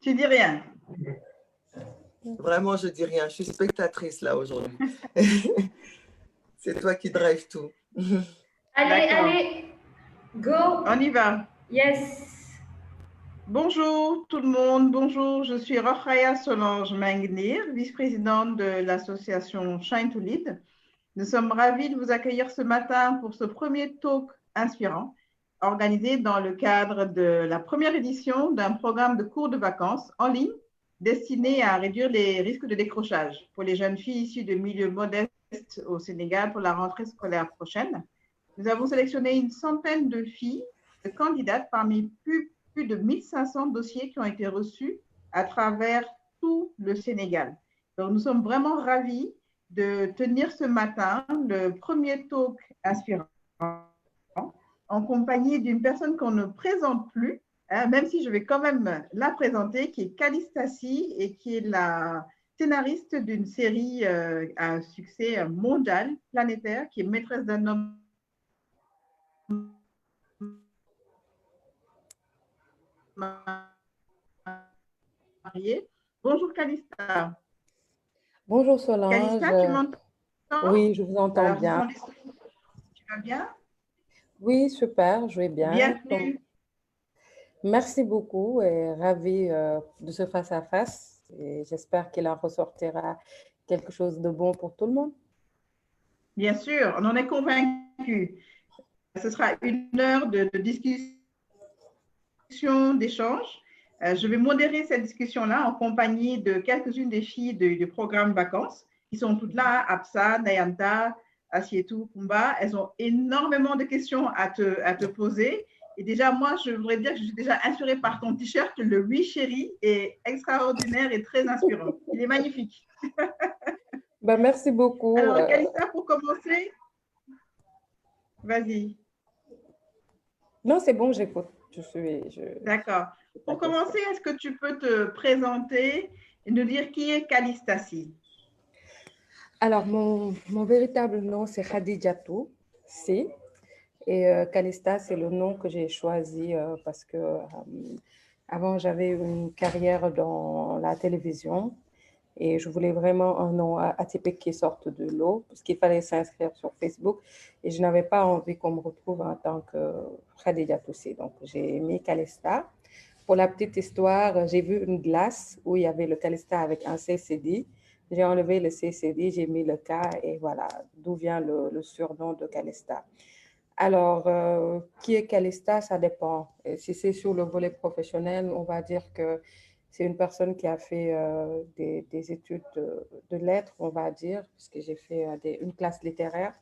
Tu dis rien. Vraiment, je dis rien. Je suis spectatrice là aujourd'hui. C'est toi qui drive tout. Allez, D'accord. allez, go. On y va. Yes. Bonjour tout le monde. Bonjour, je suis Rokhaya Solange Mengnir, vice-présidente de l'association Shine to Lead. Nous sommes ravis de vous accueillir ce matin pour ce premier talk inspirant organisé dans le cadre de la première édition d'un programme de cours de vacances en ligne destiné à réduire les risques de décrochage pour les jeunes filles issues de milieux modestes au Sénégal pour la rentrée scolaire prochaine. Nous avons sélectionné une centaine de filles, de candidates parmi plus de 1500 dossiers qui ont été reçus à travers tout le Sénégal. Donc, nous sommes vraiment ravis de tenir ce matin le premier talk inspirant en compagnie d'une personne qu'on ne présente plus, hein, même si je vais quand même la présenter, qui est Calistassi et qui est la scénariste d'une série à un succès mondial, planétaire, qui est Maîtresse d'un homme marié. Bonjour Calista. Bonjour Solange. Calista, tu m'entends? Oui, je vous entends Alors, bien. tu vas bien? Oui, super, je vais bien. Bienvenue. Donc, merci beaucoup et ravie de ce face-à-face. Et j'espère qu'il en ressortira quelque chose de bon pour tout le monde. Bien sûr, on en est convaincus. Ce sera une heure de discussion, d'échange. Je vais modérer cette discussion-là en compagnie de quelques-unes des filles du programme Vacances qui sont toutes là, Absa, Nayanta, Asietou, Kumba. Elles ont énormément de questions à te poser. Et déjà, moi, je voudrais dire que je suis déjà inspirée par ton t-shirt. Le Oui Chéri est extraordinaire et très inspirant. Il est magnifique. Ben, merci beaucoup. Alors, Kalista, pour commencer, vas-y. Non, c'est bon, j'écoute. D'accord. Pour commencer, est-ce que tu peux te présenter et nous dire qui est Calistassi? Alors, mon véritable nom, c'est Khadijatou Si. Et Calista, c'est le nom que j'ai choisi parce que avant, j'avais une carrière dans la télévision et je voulais vraiment un nom atypique qui sorte de l'eau parce qu'il fallait s'inscrire sur Facebook et je n'avais pas envie qu'on me retrouve en tant que Khadijatou Si. Donc, j'ai mis Calista. Pour la petite histoire, j'ai vu une glace où il y avait le Calista avec un CCD. J'ai enlevé le CCD, j'ai mis le K et voilà d'où vient le surnom de Calista. Alors, qui est Calista, ça dépend. Et si c'est sur le volet professionnel, on va dire que c'est une personne qui a fait des études de lettres, on va dire, puisque j'ai fait une classe littéraire.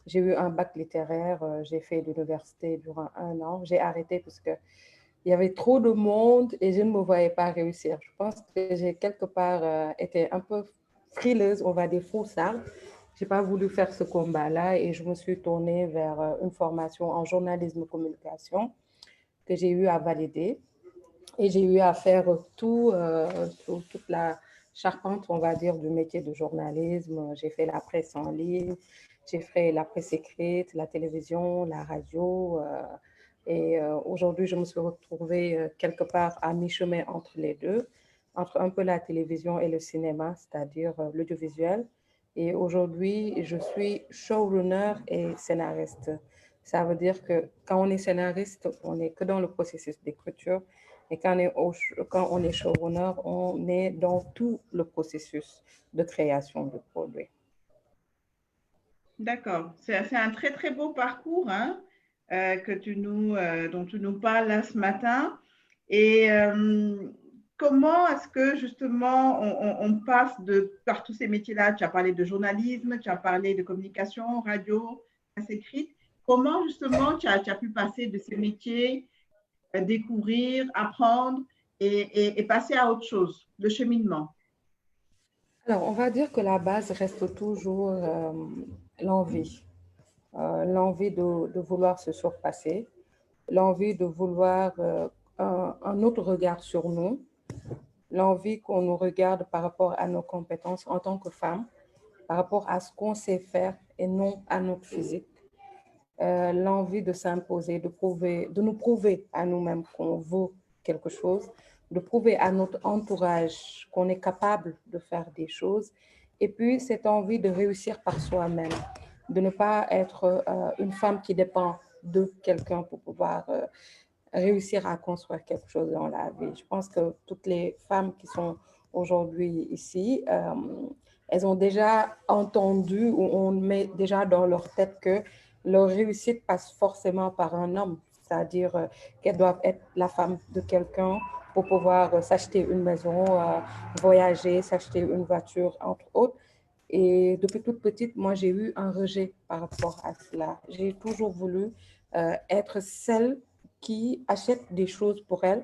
J'ai eu un bac littéraire, j'ai fait l'université durant 1 an. J'ai arrêté parce que il y avait trop de monde et je ne me voyais pas réussir. Je pense que j'ai quelque part été un peu frileuse, on va dire froussarde. Je n'ai pas voulu faire ce combat-là et je me suis tournée vers une formation en journalisme communication que j'ai eu à valider. Et j'ai eu à faire toute la charpente, on va dire, du métier de journalisme. J'ai fait la presse en ligne, j'ai fait la presse écrite, la télévision, la radio. Aujourd'hui, je me suis retrouvée quelque part à mi-chemin entre les deux, entre un peu la télévision et le cinéma, c'est-à-dire l'audiovisuel. Et aujourd'hui, je suis showrunner et scénariste. Ça veut dire que quand on est scénariste, on n'est que dans le processus d'écriture. Et quand on est showrunner, on est dans tout le processus de création de produits. D'accord. C'est un très, très beau parcours hein, dont tu nous parles là ce matin. Et comment est-ce que justement on passe par tous ces métiers-là? Tu as parlé de journalisme, tu as parlé de communication, radio, presse écrite. Comment justement tu as pu passer de ces métiers, découvrir, apprendre et passer à autre chose, le cheminement? Alors, on va dire que la base reste toujours l'envie. L'envie de vouloir se surpasser, l'envie de vouloir un autre regard sur nous, l'envie qu'on nous regarde par rapport à nos compétences en tant que femmes, par rapport à ce qu'on sait faire et non à notre physique. L'envie de s'imposer, de nous prouver à nous-mêmes qu'on vaut quelque chose, de prouver à notre entourage qu'on est capable de faire des choses, et puis cette envie de réussir par soi-même, de ne pas être une femme qui dépend de quelqu'un pour pouvoir réussir à construire quelque chose dans la vie. Je pense que toutes les femmes qui sont aujourd'hui ici, elles ont déjà entendu ou on met déjà dans leur tête que leur réussite passe forcément par un homme, c'est-à-dire qu'elles doivent être la femme de quelqu'un pour pouvoir s'acheter une maison, voyager, s'acheter une voiture, entre autres. Et depuis toute petite, moi, j'ai eu un rejet par rapport à cela. J'ai toujours voulu être celle qui achète des choses pour elle,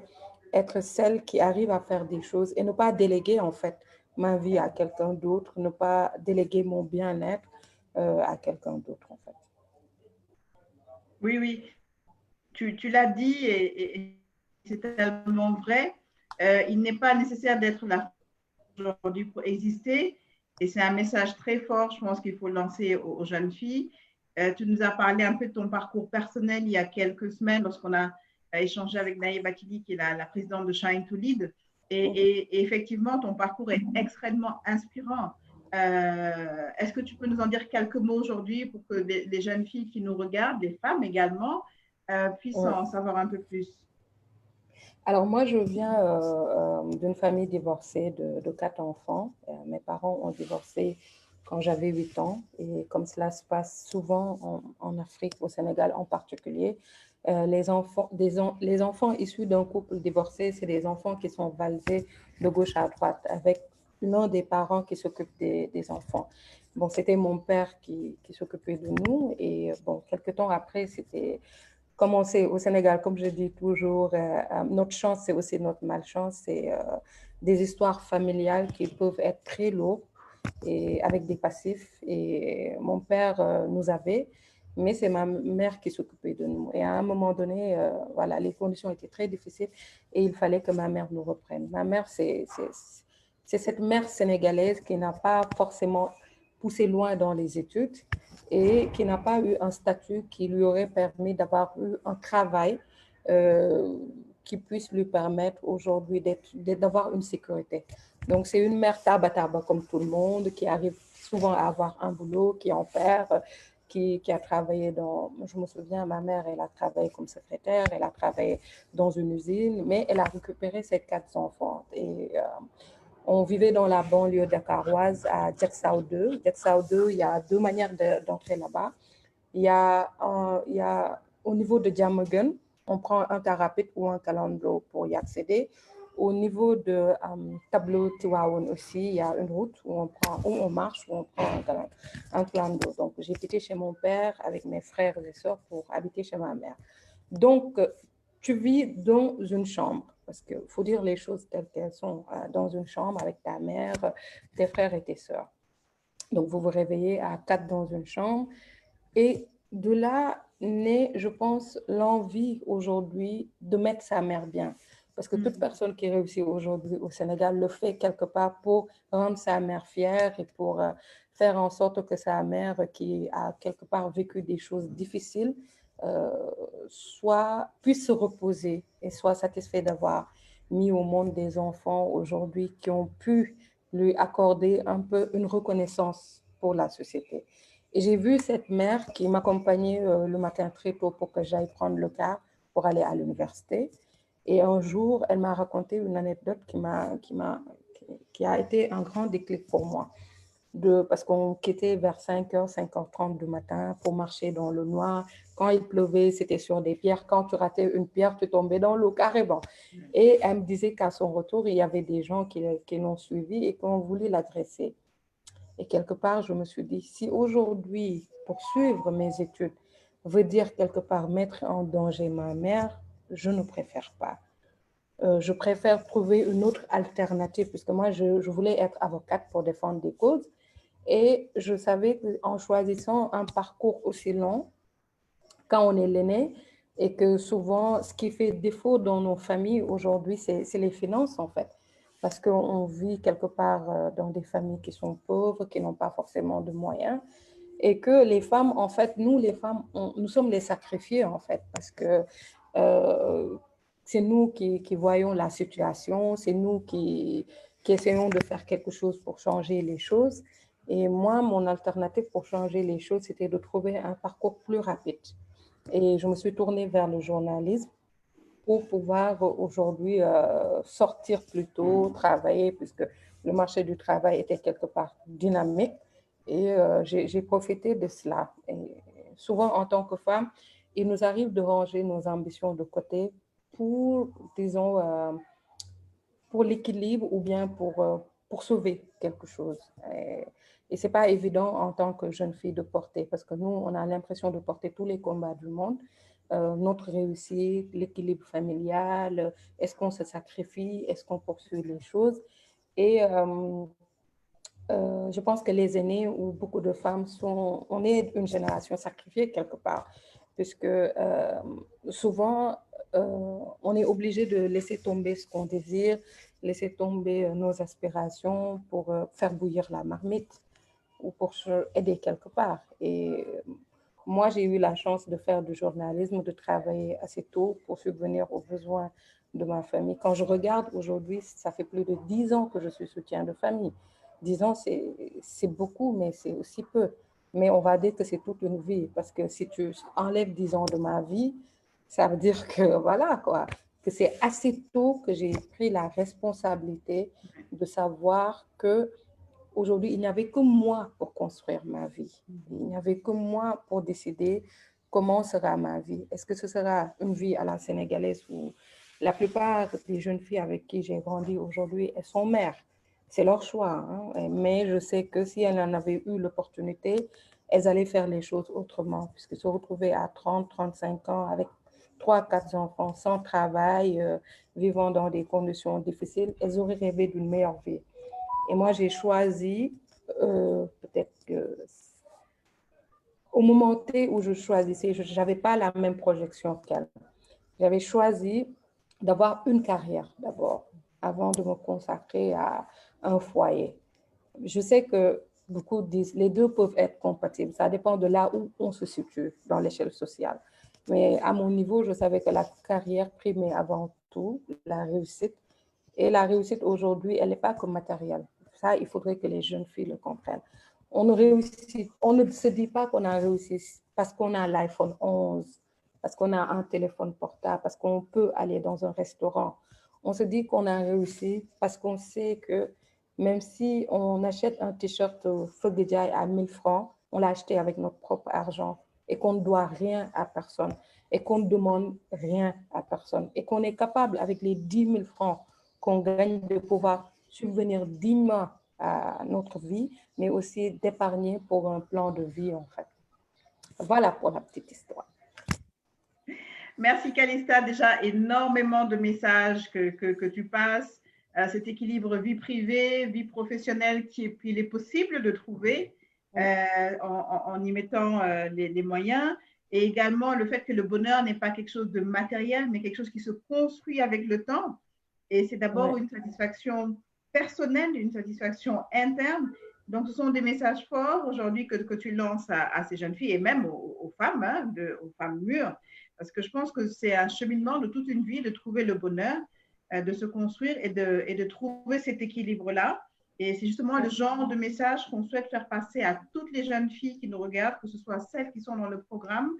être celle qui arrive à faire des choses et ne pas déléguer en fait ma vie à quelqu'un d'autre, ne pas déléguer mon bien-être à quelqu'un d'autre en fait. Oui, oui, tu l'as dit et c'est tellement vrai. Il n'est pas nécessaire d'être là aujourd'hui pour exister. Et c'est un message très fort, je pense qu'il faut lancer aux jeunes filles. Tu nous as parlé un peu de ton parcours personnel il y a quelques semaines lorsqu'on a échangé avec Naïe Bakili, qui est la présidente de Shine to Lead. Et effectivement, ton parcours est extrêmement inspirant. Est-ce que tu peux nous en dire quelques mots aujourd'hui pour que les jeunes filles qui nous regardent, les femmes également, puissent Ouais. en savoir un peu plus? Alors moi, je viens d'une famille divorcée de 4 enfants. Mes parents ont divorcé quand j'avais 8 ans. Et comme cela se passe souvent en Afrique, au Sénégal en particulier, les enfants issus d'un couple divorcé, c'est des enfants qui sont valsés de gauche à droite avec l'un des parents qui s'occupe des enfants. Bon, c'était mon père qui s'occupait de nous. Et bon, quelques temps après, c'était comme on sait au Sénégal, comme je dis toujours, notre chance, c'est aussi notre malchance. C'est des histoires familiales qui peuvent être très lourdes et avec des passifs. Et mon père nous avait, mais c'est ma mère qui s'occupait de nous. Et à un moment donné, voilà, les conditions étaient très difficiles et il fallait que ma mère nous reprenne. Ma mère, c'est cette mère sénégalaise qui n'a pas forcément poussé loin dans les études et qui n'a pas eu un statut qui lui aurait permis d'avoir eu un travail euh, qui puisse lui permettre aujourd'hui d'avoir une sécurité. Donc, c'est une mère tabataba comme tout le monde, qui arrive souvent à avoir un boulot, qui en perd, qui a travaillé dans... Je me souviens, ma mère, elle a travaillé comme secrétaire, elle a travaillé dans une usine, mais elle a récupéré ses 4 enfants. Et on vivait dans la banlieue dakaroise à Diacksao 2. Diacksao 2, il y a 2 manières d'entrer là-bas. Il y a au niveau de Diamaguène, on prend un car rapide ou un calando pour y accéder. Au niveau de Tableau Tiwaon aussi, il y a une route où on marche, où on prend un calando. Donc, j'ai quitté chez mon père avec mes frères et sœurs pour habiter chez ma mère. Donc, tu vis dans une chambre, parce qu'il faut dire les choses telles qu'elles sont, dans une chambre avec ta mère, tes frères et tes sœurs. Donc, vous vous réveillez à 4 dans une chambre. Et de là naît, je pense, l'envie aujourd'hui de mettre sa mère bien. Parce que toute personne qui réussit aujourd'hui au Sénégal le fait quelque part pour rendre sa mère fière et pour faire en sorte que sa mère, qui a quelque part vécu des choses difficiles, euh, puisse se reposer et soit satisfait d'avoir mis au monde des enfants aujourd'hui qui ont pu lui accorder un peu une reconnaissance pour la société. Et j'ai vu cette mère qui m'accompagnait le matin très tôt pour que j'aille prendre le car pour aller à l'université. Et un jour, elle m'a raconté une anecdote qui a été un grand déclic pour moi. Parce qu'on quittait vers 5h, 5h30 du matin pour marcher dans le noir. Quand il pleuvait, c'était sur des pierres. Quand tu ratais une pierre, tu tombais dans l'eau carrément. Et elle me disait qu'à son retour, il y avait des gens qui l'ont suivi et qui ont voulu l'adresser. Et quelque part, je me suis dit, si aujourd'hui, poursuivre mes études veut dire quelque part mettre en danger ma mère, je ne préfère pas. Je préfère trouver une autre alternative, puisque moi, je voulais être avocate pour défendre des causes. Et je savais qu'en choisissant un parcours aussi long, quand on est l'aîné, et que souvent, ce qui fait défaut dans nos familles aujourd'hui, c'est les finances, en fait. Parce qu'on vit quelque part dans des familles qui sont pauvres, qui n'ont pas forcément de moyens, et que les femmes, en fait, nous, les femmes, nous sommes les sacrifiées, en fait, parce que c'est nous qui voyons la situation, c'est nous qui essayons de faire quelque chose pour changer les choses. Et moi, mon alternative pour changer les choses, c'était de trouver un parcours plus rapide. Et je me suis tournée vers le journalisme pour pouvoir aujourd'hui sortir plus tôt, travailler, puisque le marché du travail était quelque part dynamique. Et j'ai profité de cela. Et souvent, en tant que femme, il nous arrive de ranger nos ambitions de côté pour, disons, pour l'équilibre ou bien pour sauver quelque chose. Et ce n'est pas évident en tant que jeune fille de porter, parce que nous, on a l'impression de porter tous les combats du monde. Notre réussite, l'équilibre familial, est-ce qu'on se sacrifie, est-ce qu'on poursuit les choses. Et je pense que les aînés ou beaucoup de femmes on est une génération sacrifiée quelque part, puisque souvent, on est obligé de laisser tomber ce qu'on désire, laisser tomber nos aspirations pour faire bouillir la marmite ou pour aider quelque part. Et moi, j'ai eu la chance de faire du journalisme, de travailler assez tôt pour subvenir aux besoins de ma famille. Quand je regarde aujourd'hui, ça fait plus de 10 ans que je suis soutien de famille. 10 ans, c'est beaucoup, mais c'est aussi peu. Mais on va dire que c'est toute une vie, parce que si tu enlèves 10 ans de ma vie, ça veut dire que voilà, quoi, que c'est assez tôt que j'ai pris la responsabilité de savoir que aujourd'hui, il n'y avait que moi pour construire ma vie. Il n'y avait que moi pour décider comment sera ma vie. Est-ce que ce sera une vie à la sénégalaise où la plupart des jeunes filles avec qui j'ai grandi aujourd'hui, elles sont mères. C'est leur choix. Hein? Mais je sais que si elles en avaient eu l'opportunité, elles allaient faire les choses autrement, puisque se retrouver à 30, 35 ans avec 3, 4 enfants, sans travail, vivant dans des conditions difficiles, elles auraient rêvé d'une meilleure vie. Et moi, j'ai choisi, peut-être que au moment T où je choisissais, je n'avais pas la même projection qu'elle. J'avais choisi d'avoir une carrière d'abord, avant de me consacrer à un foyer. Je sais que beaucoup disent les deux peuvent être compatibles. Ça dépend de là où on se situe dans l'échelle sociale. Mais à mon niveau, je savais que la carrière primait avant tout la réussite. Et la réussite aujourd'hui, elle n'est pas que matérielle. Ça, il faudrait que les jeunes filles le comprennent. On ne se dit pas qu'on a réussi parce qu'on a l'iPhone 11, parce qu'on a un téléphone portable, parce qu'on peut aller dans un restaurant. On se dit qu'on a réussi parce qu'on sait que même si on achète un t-shirt Feu de Diaye à 1000 francs, on l'a acheté avec notre propre argent et qu'on ne doit rien à personne et qu'on ne demande rien à personne et qu'on est capable avec les 10 000 francs qu'on gagne de pouvoir subvenir dignement à notre vie, mais aussi d'épargner pour un plan de vie, en fait. Voilà pour la petite histoire. Merci, Calista. Déjà, énormément de messages que tu passes. Cet équilibre vie privée, vie professionnelle qu'il est possible de trouver en y mettant les moyens. Et également le fait que le bonheur n'est pas quelque chose de matériel, mais quelque chose qui se construit avec le temps. Et c'est d'abord une satisfaction personnelle, une satisfaction interne. Donc, ce sont des messages forts aujourd'hui que tu lances à ces jeunes filles et même aux femmes, hein, aux femmes mûres. Parce que je pense que c'est un cheminement de toute une vie de trouver le bonheur, de se construire et de trouver cet équilibre-là. Et c'est justement le genre de message qu'on souhaite faire passer à toutes les jeunes filles qui nous regardent, que ce soit celles qui sont dans le programme,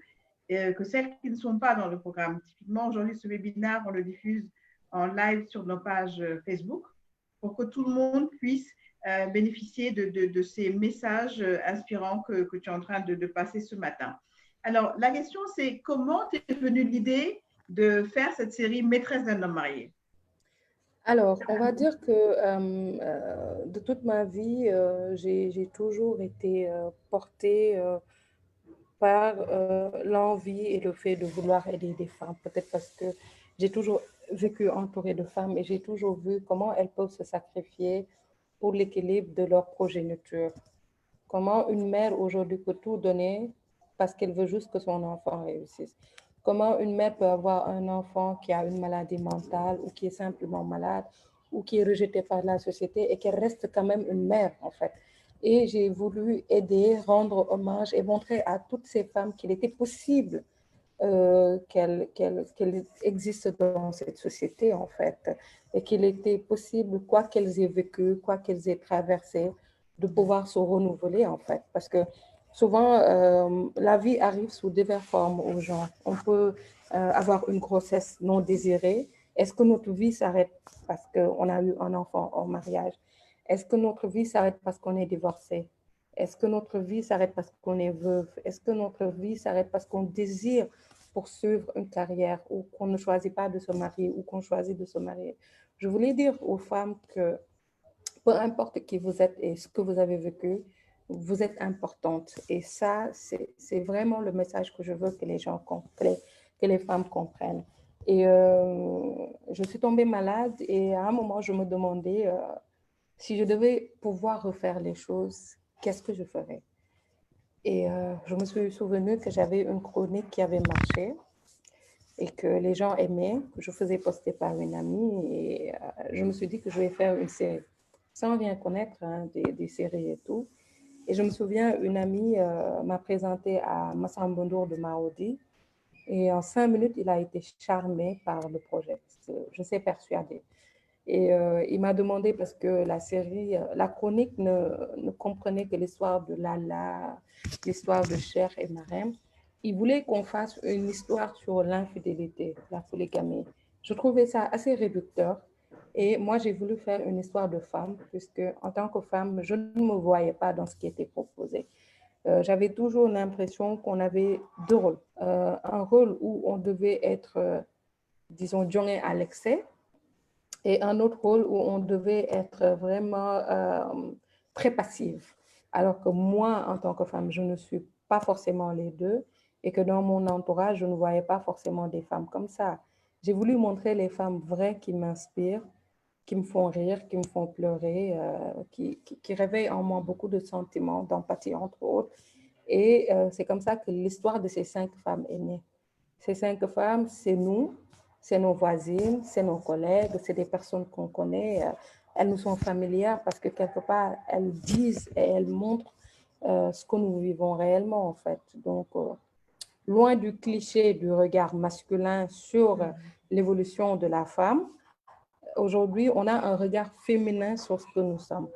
que celles qui ne sont pas dans le programme. Typiquement, aujourd'hui, ce webinaire, on le diffuse en live sur nos pages Facebook pour que tout le monde puisse bénéficier de ces messages inspirants que tu es en train de passer ce matin. Alors, la question, c'est comment t'es venue l'idée de faire cette série Maîtresse d'un homme marié? Alors, on va dire que de toute ma vie, j'ai toujours été portée par l'envie et le fait de vouloir aider des femmes. Peut-être parce que j'ai toujours vécu entourée de femmes et j'ai toujours vu comment elles peuvent se sacrifier pour l'équilibre de leur progéniture. Comment une mère aujourd'hui peut tout donner parce qu'elle veut juste que son enfant réussisse. Comment une mère peut avoir un enfant qui a une maladie mentale ou qui est simplement malade ou qui est rejeté par la société et qu'elle reste quand même une mère en fait. Et j'ai voulu aider, rendre hommage et montrer à toutes ces femmes qu'il était possible qu'elles existent dans cette société, en fait, et qu'il était possible, quoi qu'elles aient vécu, quoi qu'elles aient traversé, de pouvoir se renouveler, en fait. Parce que souvent, la vie arrive sous diverses formes aux gens. On peut avoir une grossesse non désirée. Est-ce que notre vie s'arrête parce qu'on a eu un enfant en mariage? Est-ce que notre vie s'arrête parce qu'on est divorcé? Est-ce que notre vie s'arrête parce qu'on est veuve? Est-ce que notre vie s'arrête parce qu'on désire poursuivre une carrière ou qu'on ne choisit pas de se marier ou qu'on choisit de se marier? Je voulais dire aux femmes que peu importe qui vous êtes et ce que vous avez vécu, vous êtes importante. Et ça, c'est vraiment le message que je veux que les gens comprennent, que les femmes comprennent. Et je suis tombée malade et à un moment, je me demandais si je devais pouvoir refaire les choses, qu'est-ce que je ferais? Et je me suis souvenue que j'avais une chronique qui avait marché et que les gens aimaient, que je faisais poster par une amie. Et je me suis dit que je vais faire une série, sans rien connaître hein, des séries et tout. Et je me souviens, une amie m'a présenté à Massambondour de Maodi. Et en 5 minutes, il a été charmé par le projet. Je suis persuadée. Et il m'a demandé, parce que la série, la chronique ne comprenait que l'histoire de Lala, l'histoire de Cher et Marem. Il voulait qu'on fasse une histoire sur l'infidélité, la polygamie. Je trouvais ça assez réducteur. Et moi, j'ai voulu faire une histoire de femme, puisque en tant que femme, je ne me voyais pas dans ce qui était proposé. J'avais toujours l'impression qu'on avait deux rôles. Un rôle où on devait être, disons, jonné à l'excès, et un autre rôle où on devait être vraiment très passive. Alors que moi, en tant que femme, je ne suis pas forcément les deux et que dans mon entourage, je ne voyais pas forcément des femmes comme ça. J'ai voulu montrer les femmes vraies qui m'inspirent, qui me font rire, qui me font pleurer, qui réveillent en moi beaucoup de sentiments, d'empathie, entre autres. Et c'est comme ça que l'histoire de ces 5 femmes est née. Ces 5 femmes, c'est nous, c'est nos voisines, c'est nos collègues, c'est des personnes qu'on connaît. Elles nous sont familières parce que quelque part, elles disent et elles montrent ce que nous vivons réellement, en fait. Donc, loin du cliché du regard masculin sur l'évolution de la femme, aujourd'hui, on a un regard féminin sur ce que nous sommes.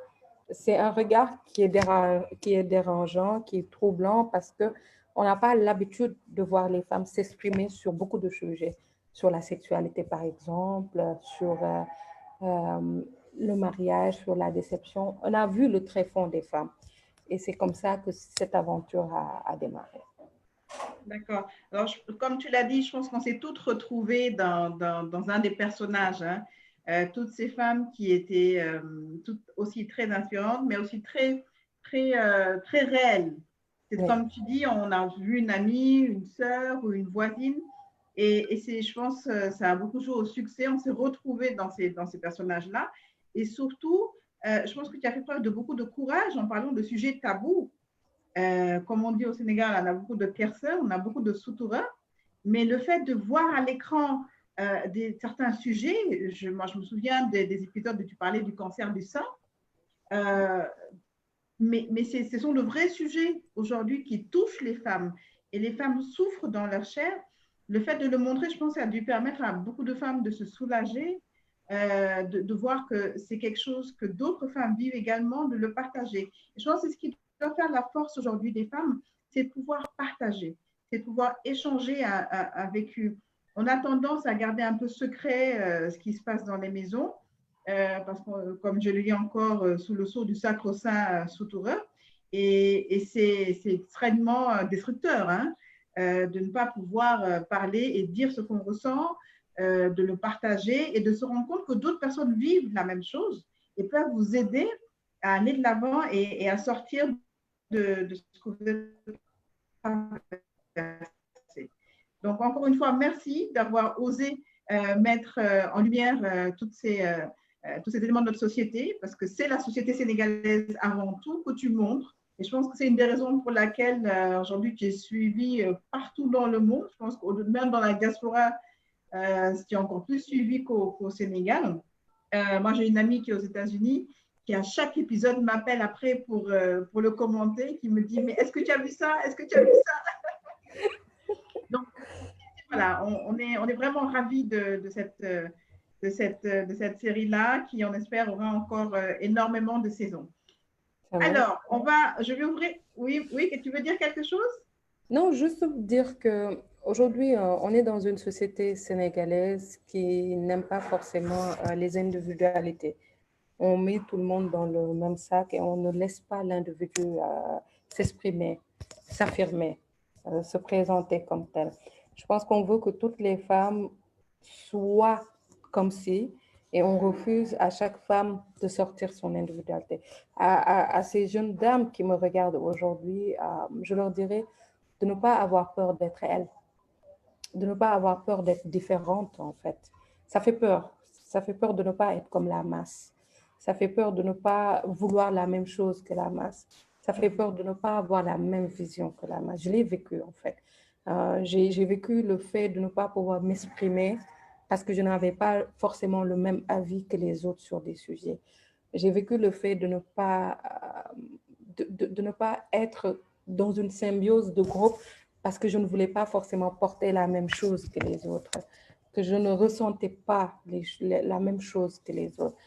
C'est un regard qui est dérangeant, qui est troublant parce qu'on n'a pas l'habitude de voir les femmes s'exprimer sur beaucoup de sujets, sur la sexualité par exemple, sur le mariage, sur la déception. On a vu le tréfonds des femmes et c'est comme ça que cette aventure a démarré. D'accord. Alors, comme tu l'as dit, je pense qu'on s'est toutes retrouvées dans un des personnages. Hein. Toutes ces femmes qui étaient toutes aussi très inspirantes, mais aussi très, très, très réelles. C'est Oui. comme tu dis, on a vu une amie, une sœur ou une voisine. Et c'est, je pense, ça a beaucoup joué au succès. On s'est retrouvés dans ces personnages-là. Et surtout, je pense que tu as fait preuve de beaucoup de courage en parlant de sujets tabous. Comme on dit au Sénégal, on a beaucoup de pierceurs, on a beaucoup de soutoureurs, mais le fait de voir à l'écran certains sujets, moi je me souviens des épisodes où tu parlais du cancer du sein, mais ce sont de vrais sujets aujourd'hui qui touchent les femmes, et les femmes souffrent dans leur chair. Le fait de le montrer, je pense, ça a dû permettre à beaucoup de femmes de se soulager, de voir que c'est quelque chose que d'autres femmes vivent également, de le partager. Et je pense que c'est ce qui doit faire la force aujourd'hui des femmes, c'est de pouvoir partager, c'est de pouvoir échanger avec eux. On a tendance à garder un peu secret ce qui se passe dans les maisons, parce que, comme je le lis encore, sous le sceau du sacro-saint soutoureur, et c'est extrêmement destructeur hein, de ne pas pouvoir parler et dire ce qu'on ressent, de le partager et de se rendre compte que d'autres personnes vivent la même chose et peuvent vous aider à aller de l'avant et à sortir de ce que vous êtes traversé. Donc, encore une fois, merci d'avoir osé mettre en lumière tous ces éléments de notre société, parce que c'est la société sénégalaise avant tout que tu montres. Et je pense que c'est une des raisons pour laquelle aujourd'hui tu es suivi partout dans le monde. Je pense que même dans la diaspora, tu es encore plus suivi qu'au Sénégal. Moi, j'ai une amie qui est aux États-Unis qui, à chaque épisode, m'appelle après pour le commenter, qui me dit « Mais est-ce que tu as vu ça? Est-ce que tu as vu ça ?» Donc, voilà, on est vraiment ravis de cette série-là qui, on espère, aura encore énormément de saisons. Alors, je vais ouvrir. Oui, oui, tu veux dire quelque chose? Non, juste dire que aujourd'hui, on est dans une société sénégalaise qui n'aime pas forcément les individualités. On met tout le monde dans le même sac et on ne laisse pas l'individu s'exprimer, s'affirmer, se présenter comme tel. Je pense qu'on veut que toutes les femmes soient comme si, et on refuse à chaque femme de sortir son individualité. À ces jeunes dames qui me regardent aujourd'hui, je leur dirais de ne pas avoir peur d'être elles, de ne pas avoir peur d'être différente en fait. Ça fait peur. Ça fait peur de ne pas être comme la masse. Ça fait peur de ne pas vouloir la même chose que la masse. Ça fait peur de ne pas avoir la même vision que la masse. Je l'ai vécu en fait. J'ai vécu le fait de ne pas pouvoir m'exprimer parce que je n'avais pas forcément le même avis que les autres sur des sujets. J'ai vécu le fait de ne pas, de ne pas être dans une symbiose de groupe parce que je ne voulais pas forcément porter la même chose que les autres, que je ne ressentais pas la même chose que les autres.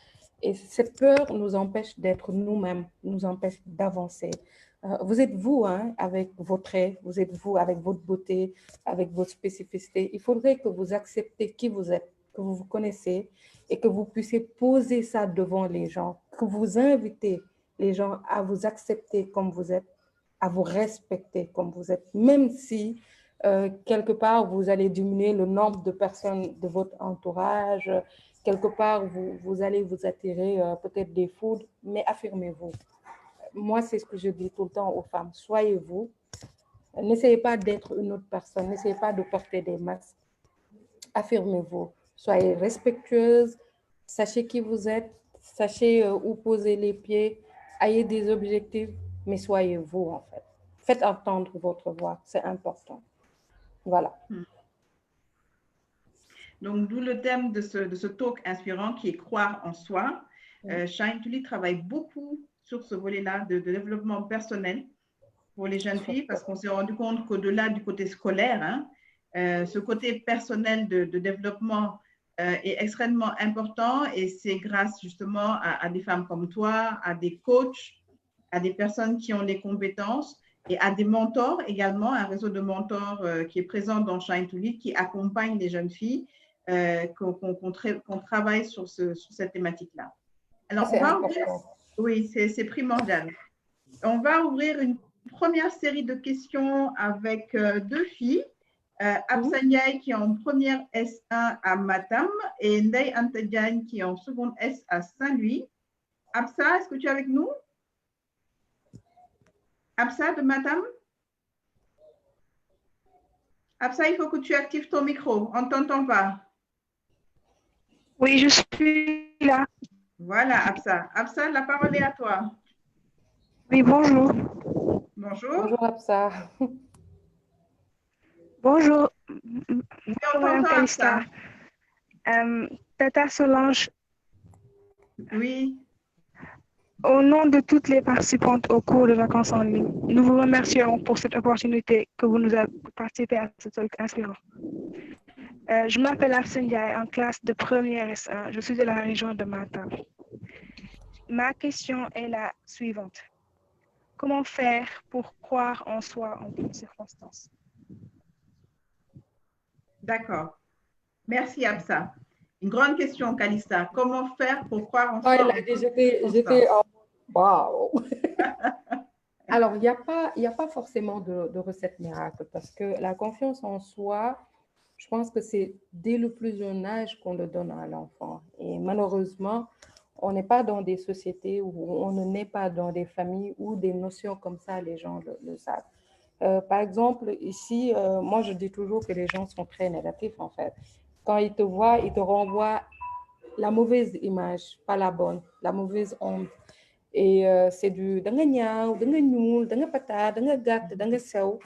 Et cette peur nous empêche d'être nous-mêmes, nous empêche d'avancer. Vous êtes vous, hein, avec vos traits, vous êtes vous avec votre beauté, avec votre spécificité. Il faudrait que vous acceptez qui vous êtes, que vous vous connaissez et que vous puissiez poser ça devant les gens, que vous invitez les gens à vous accepter comme vous êtes, à vous respecter comme vous êtes, même si quelque part vous allez diminuer le nombre de personnes de votre entourage, quelque part vous allez vous attirer peut-être des foudres, mais affirmez-vous. Moi, c'est ce que je dis tout le temps aux femmes, soyez vous, n'essayez pas d'être une autre personne, n'essayez pas de porter des masques, affirmez-vous, soyez respectueuse, sachez qui vous êtes, sachez où poser les pieds, ayez des objectifs, mais soyez vous en fait. Faites entendre votre voix, c'est important. Voilà. Donc, d'où le thème de ce talk inspirant qui est croire en soi. Shine to Lead travaille beaucoup sur ce volet-là de développement personnel pour les jeunes filles parce qu'on s'est rendu compte qu'au-delà du côté scolaire, hein, ce côté personnel de développement est extrêmement important et c'est grâce justement à des femmes comme toi, à des coachs, à des personnes qui ont les compétences et à des mentors également, un réseau de mentors qui est présent dans Shine to Lead qui accompagne les jeunes filles qu'on travaille sur cette thématique-là. Alors, on va ouvrir, oui, c'est primordial. On va ouvrir une première série de questions avec deux filles. Absa Ndiaye qui est en première S1 à Matam et Ndeye Anta Diagne qui est en seconde S à Saint-Louis. Absa, est-ce que tu es avec nous? Absa de Matam? Absa, il faut que tu actives ton micro. On ne t'entend pas. Oui, je suis là. Voilà, Absa. Absa, la parole est à toi. Oui, bonjour. Bonjour. Bonjour, Absa. Bonjour. Oui, on t'entend, Absa. Tata Solange. Oui. Au nom de toutes les participantes au cours de vacances en ligne, nous vous remercions pour cette opportunité que vous nous avez participé à ce talk inspirant. Je m'appelle Absa Ndiaye, en classe de première S1. Je suis de la région de Matam. Ma question est la suivante. Comment faire pour croire en soi en toutes circonstances? D'accord. Merci, Absa. Une grande question, Calista. Comment faire pour croire en soi? J'étais en... Wow. Alors, il n'y a pas forcément de recette miracle parce que la confiance en soi, je pense que c'est dès le plus jeune âge qu'on le donne à l'enfant. Et malheureusement, on n'est pas dans des sociétés où on ne naît pas dans des familles où des notions comme ça, les gens le savent. Par exemple, ici, moi, je dis toujours que les gens sont très négatifs, en fait. Quand ils te voient, ils te renvoient la mauvaise image, pas la bonne, la mauvaise onde. Et c'est du « da nga ñaaw, da nga ñuul, da nga pata, da nga gàtt, da nga sew ».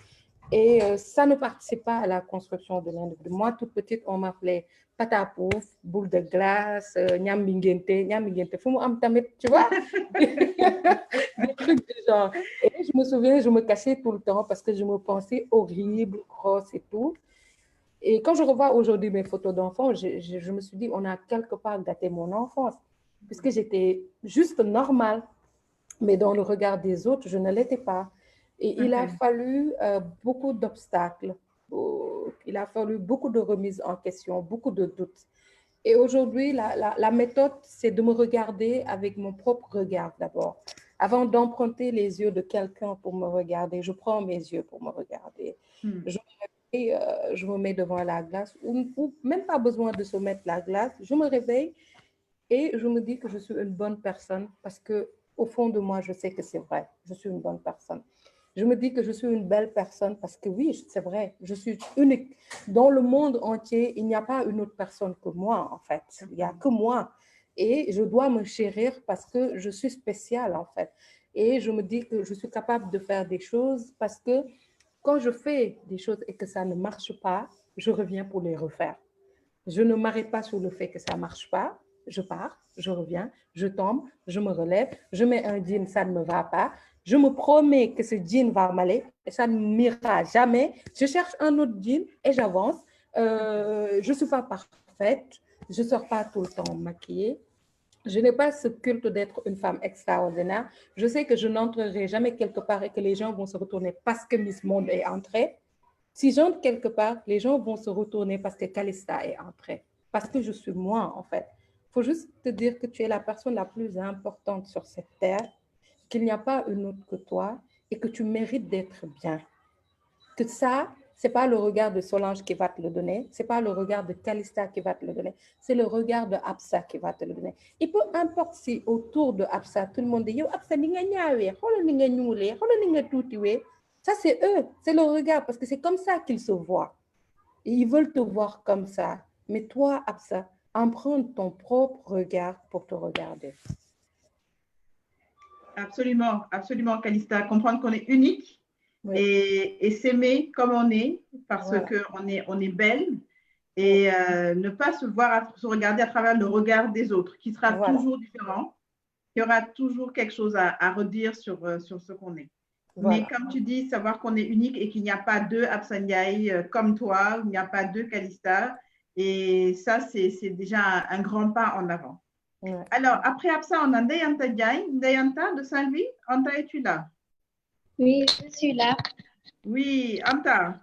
Et ça ne participe pas à la construction de l'individu. Moi, toute petite, on m'appelait patapouf, boule de glace, ñambi ngénte, fu mu am tamit, tu vois, des trucs du genre. Et je me souviens, je me cachais tout le temps parce que je me pensais horrible, grosse et tout. Et quand je revois aujourd'hui mes photos d'enfants, je me suis dit, on a quelque part gâté mon enfance, puisque j'étais juste normale, mais dans le regard des autres, je ne l'étais pas. Et il a fallu beaucoup d'obstacles, il a fallu beaucoup de remises en question, beaucoup de doutes. Et aujourd'hui, la méthode, c'est de me regarder avec mon propre regard d'abord. Avant d'emprunter les yeux de quelqu'un pour me regarder, je prends mes yeux pour me regarder. Je me mets devant la glace, ou même pas besoin de se mettre la glace. Je me réveille et je me dis que je suis une bonne personne parce que au fond de moi, je sais que c'est vrai. Je suis une bonne personne. Je me dis que je suis une belle personne parce que oui, c'est vrai, je suis unique. Dans le monde entier, il n'y a pas une autre personne que moi, en fait. Il n'y a que moi. Et je dois me chérir parce que je suis spéciale, en fait. Et je me dis que je suis capable de faire des choses parce que quand je fais des choses et que ça ne marche pas, je reviens pour les refaire. Je ne m'arrête pas sur le fait que ça ne marche pas. Je pars, je reviens, je tombe, je me relève, je mets un jean, ça ne me va pas. Je me promets que ce jean va m'aller et ça ne m'ira jamais. Je cherche un autre jean et j'avance. Je ne suis pas parfaite. Je ne sors pas tout le temps maquillée. Je n'ai pas ce culte d'être une femme extraordinaire. Je sais que je n'entrerai jamais quelque part et que les gens vont se retourner parce que Miss Monde est entrée. Si j'entre quelque part, les gens vont se retourner parce que Calista est entrée. Parce que je suis moi, en fait. Il faut juste te dire que tu es la personne la plus importante sur cette terre, qu'il n'y a pas une autre que toi et que tu mérites d'être bien. Que ça, ce n'est pas le regard de Solange qui va te le donner, ce n'est pas le regard de Calista qui va te le donner, c'est le regard de Absa qui va te le donner. Et peu importe si autour de Absa, tout le monde dit « Yo, Absa, ni nga ñaawee, xoolal ni nga ñuulee, xoolal ni nga tuutiwee ». Ça, c'est eux, c'est le regard, parce que c'est comme ça qu'ils se voient. Et ils veulent te voir comme ça. Mais toi, Absa, emprunte ton propre regard pour te regarder. Absolument, absolument, Calista. Comprendre qu'on est unique. Oui. Et s'aimer comme on est, parce qu'on est belle, et ne pas se regarder à travers le regard des autres, qui sera toujours différent. Il y aura toujours quelque chose à redire sur ce qu'on est. Mais comme tu dis, savoir qu'on est unique et qu'il n'y a pas deux Absa Ndiaye comme toi, il n'y a pas deux Calista, et ça, c'est déjà un grand pas en avant. Alors, après Absa, on a Ndeyanta Ndiaye. Ndeyanta de Saint-Louis, Anta, es-tu là? Oui, je suis là. Oui, Anta,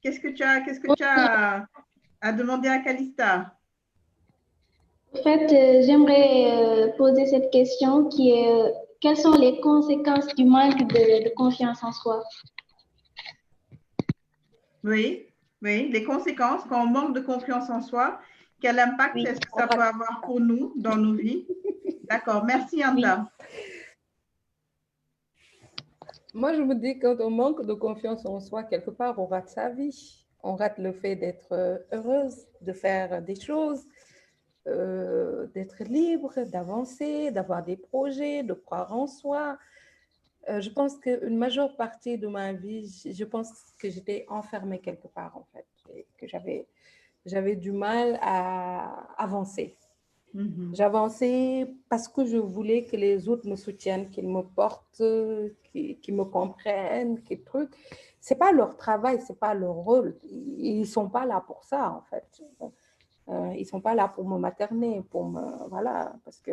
qu'est-ce que tu as à demander à Calista? En fait, j'aimerais poser cette question qui est quelles sont les conséquences du manque de confiance en soi? Oui, les conséquences quand on manque de confiance en soi, quel impact est-ce que ça peut avoir pour nous dans nos vies? D'accord, merci Anta. Oui. Moi, je me dis que quand on manque de confiance en soi, quelque part, on rate sa vie. On rate le fait d'être heureuse, de faire des choses, d'être libre, d'avancer, d'avoir des projets, de croire en soi. Je pense qu'une majeure partie de ma vie, je pense que j'étais enfermée quelque part, en fait, et que j'avais du mal à avancer. J'avançais parce que je voulais que les autres me soutiennent, qu'ils me portent, qu'ils me comprennent, qu'ils truc. C'est pas leur travail, c'est pas leur rôle. Ils sont pas là pour ça, en fait. Ils sont pas là pour me materner, voilà, parce que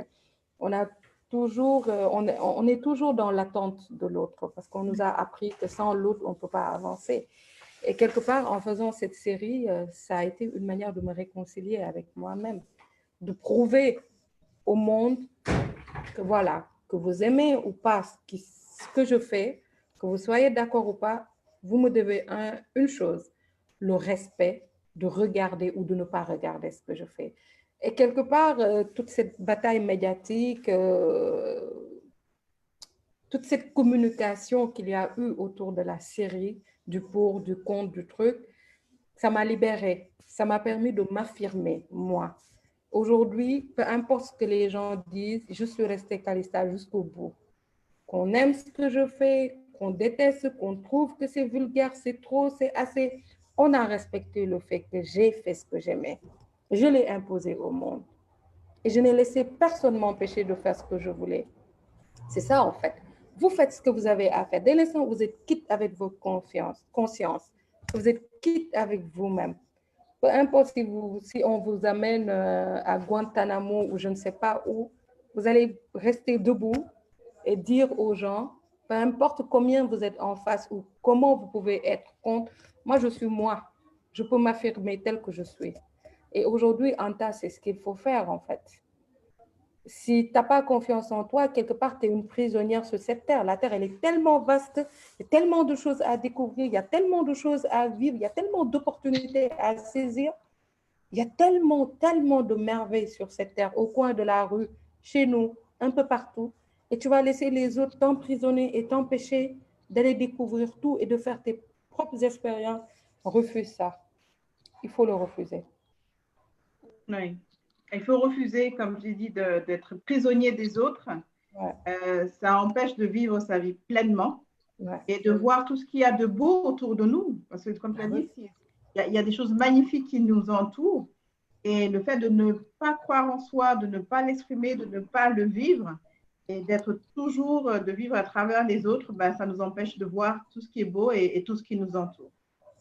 on est toujours dans l'attente de l'autre, parce qu'on nous a appris que sans l'autre, on ne peut pas avancer. Et quelque part, en faisant cette série, ça a été une manière de me réconcilier avec moi-même, de prouver au monde que voilà, que vous aimez ou pas ce que je fais, que vous soyez d'accord ou pas, vous me devez une chose, le respect de regarder ou de ne pas regarder ce que je fais. Et quelque part, toute cette bataille médiatique, toute cette communication qu'il y a eu autour de la série, du pour, du contre, du truc, ça m'a libérée. Ça m'a permis de m'affirmer, moi. Aujourd'hui, peu importe ce que les gens disent, je suis restée Calista jusqu'au bout. Qu'on aime ce que je fais, qu'on déteste, qu'on trouve que c'est vulgaire, c'est trop, c'est assez, on a respecté le fait que j'ai fait ce que j'aimais. Je l'ai imposé au monde. Et je n'ai laissé personne m'empêcher de faire ce que je voulais. C'est ça, en fait. Vous faites ce que vous avez à faire. Dès l'instant où vous êtes quitte avec votre conscience, vous êtes quitte avec vous-même, peu importe si on vous amène à Guantanamo ou je ne sais pas où, vous allez rester debout et dire aux gens, peu importe combien vous êtes en face ou comment vous pouvez être contre, moi je suis moi, je peux m'affirmer tel que je suis. Et aujourd'hui, Anta, c'est ce qu'il faut faire en fait. Si tu n'as pas confiance en toi, quelque part, tu es une prisonnière sur cette terre. La terre, elle est tellement vaste, il y a tellement de choses à découvrir, il y a tellement de choses à vivre, il y a tellement d'opportunités à saisir. Il y a tellement, tellement de merveilles sur cette terre, au coin de la rue, chez nous, un peu partout. Et tu vas laisser les autres t'emprisonner et t'empêcher d'aller découvrir tout et de faire tes propres expériences. Refuse ça. Il faut le refuser. Oui. Il faut refuser, comme j'ai dit, d'être prisonnier des autres. Ouais. Ça empêche de vivre sa vie pleinement Ouais. et de voir tout ce qu'il y a de beau autour de nous. Parce que, comme tu as dit, Oui. il y a des choses magnifiques qui nous entourent. Et le fait de ne pas croire en soi, de ne pas l'exprimer, de ne pas le vivre et d'être toujours, de vivre à travers les autres, ben, ça nous empêche de voir tout ce qui est beau et tout ce qui nous entoure.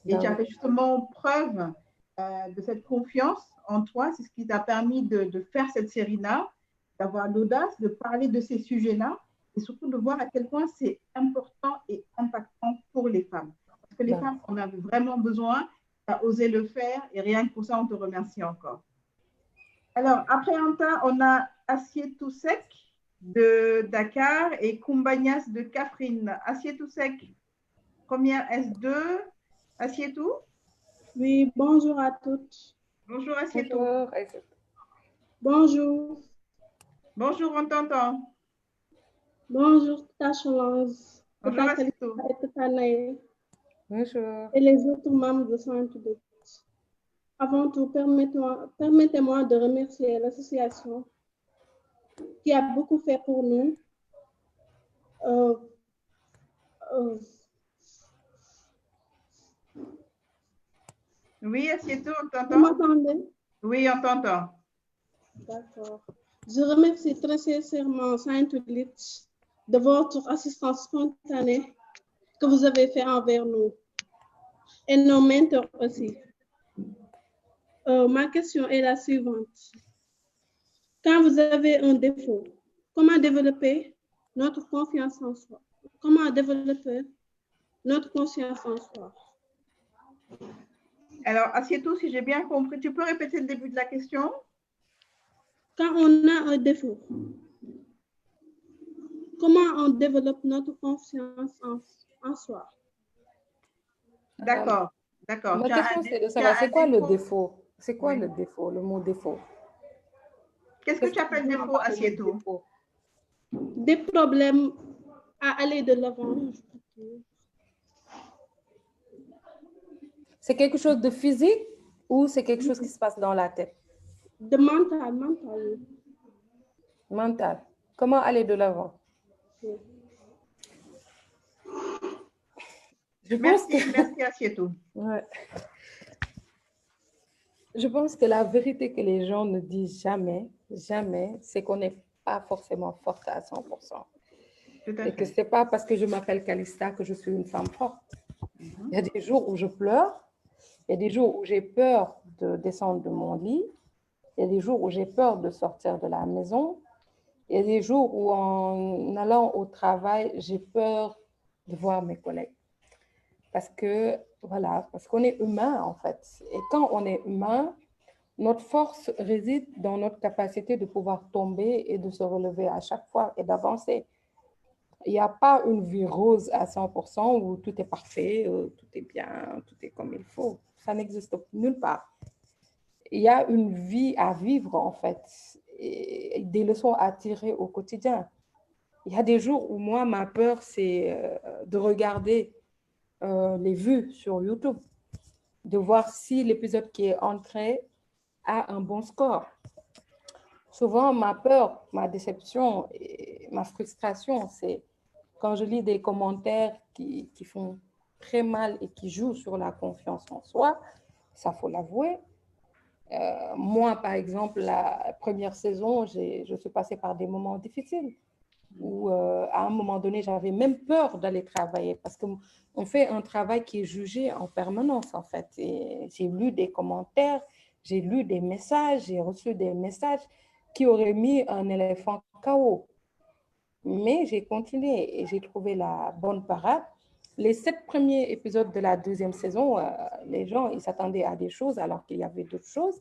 Et tu as fait justement preuve de cette confiance en toi. C'est ce qui t'a permis de faire cette série-là, d'avoir l'audace de parler de ces sujets-là et surtout de voir à quel point c'est important et impactant pour les femmes. Parce que les femmes, on avait vraiment besoin, tu as osé le faire et rien que pour ça, on te remercie encore. Alors, après Anta, on a Assietou Sek de Dakar et Kumbanyas de Kafrine. Assietou Sek, première S2. Assietou? Oui, bonjour à toutes. Bonjour Assietou. Bonjour. Bonjour, on t'entend. Bonjour, Tachelance. Bonjour Assietou. Bonjour. Et les autres membres de Saint-Oudé. Avant tout, permettez-moi de remercier l'association qui a beaucoup fait pour nous. Oui, Assietou, on t'entend. Vous m'entendez? Oui, on t'entend. D'accord. Je remercie très sincèrement Saint-Oudé de votre assistance spontanée que vous avez fait envers nous et nos mentors aussi. Ma question est la suivante. Quand vous avez un défaut, comment développer notre confiance en soi? Comment développer notre conscience en soi? Alors, Assietou, si j'ai bien compris, tu peux répéter le début de la question? Quand on a un défaut, comment on développe notre confiance en soi? D'accord, d'accord. Ma question, c'est de savoir, c'est quoi le défaut? C'est quoi le défaut, le mot défaut? Qu'est-ce que tu appelles défaut, Assietou? Des problèmes à aller de l'avant. C'est quelque chose de physique ou c'est quelque chose qui se passe dans la tête? De mental, mental. Mental. Comment aller de l'avant? Merci Assietou. Ouais. Je pense que la vérité que les gens ne disent jamais, c'est qu'on n'est pas forcément forte à 100%. Et que ce n'est pas parce que je m'appelle Calista que je suis une femme forte. Il y a des jours où je pleure, il y a des jours où j'ai peur de descendre de mon lit, il y a des jours où j'ai peur de sortir de la maison, il y a des jours où en allant au travail, j'ai peur de voir mes collègues. Parce qu'on est humain en fait. Et quand on est humain, notre force réside dans notre capacité de pouvoir tomber et de se relever à chaque fois et d'avancer. Il n'y a pas une vie rose à 100% où tout est parfait, tout est bien, tout est comme il faut. Ça n'existe nulle part. Il y a une vie à vivre en fait, et des leçons à tirer au quotidien. Il y a des jours où moi, ma peur, c'est de regarder les vues sur YouTube, de voir si l'épisode qui est entré a un bon score. Souvent, ma peur, ma déception et ma frustration, c'est quand je lis des commentaires qui font très mal et qui jouent sur la confiance en soi, ça faut l'avouer. Moi, par exemple, la première saison, je suis passée par des moments difficiles. où à un moment donné, j'avais même peur d'aller travailler parce qu'on fait un travail qui est jugé en permanence, en fait. Et j'ai lu des commentaires, j'ai lu des messages, j'ai reçu des messages qui auraient mis un éléphant KO. Mais j'ai continué et j'ai trouvé la bonne parade. Les 7 premiers épisodes de la 2e saison, les gens, ils s'attendaient à des choses alors qu'il y avait d'autres choses.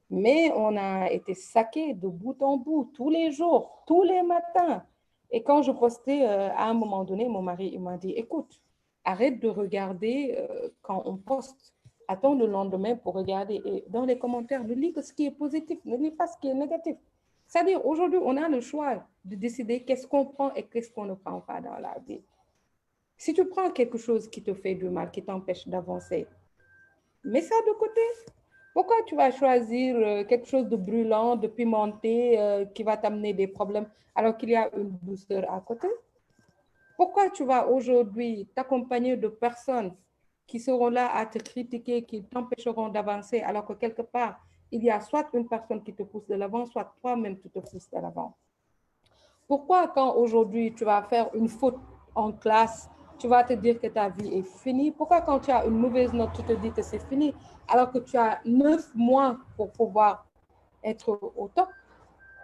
Mais on a été saqués de bout en bout, tous les jours, tous les matins. Et quand je postais, à un moment donné, mon mari il m'a dit, écoute, arrête de regarder quand on poste. Attends le lendemain pour regarder. Et dans les commentaires, ne lis que ce qui est positif, ne lis pas ce qui est négatif. C'est-à-dire, aujourd'hui, on a le choix de décider qu'est-ce qu'on prend et qu'est-ce qu'on ne prend pas dans la vie. Si tu prends quelque chose qui te fait du mal, qui t'empêche d'avancer, mets ça de côté. Pourquoi tu vas choisir quelque chose de brûlant, de pimenté, qui va t'amener des problèmes alors qu'il y a une douceur à côté? Pourquoi tu vas aujourd'hui t'accompagner de personnes qui seront là à te critiquer, qui t'empêcheront d'avancer alors que quelque part, il y a soit une personne qui te pousse de l'avant, soit toi-même qui te pousse de l'avant? Pourquoi quand aujourd'hui tu vas faire une faute en classe, tu vas te dire que ta vie est finie? Pourquoi quand tu as une mauvaise note, tu te dis que c'est fini alors que tu as 9 mois pour pouvoir être au top?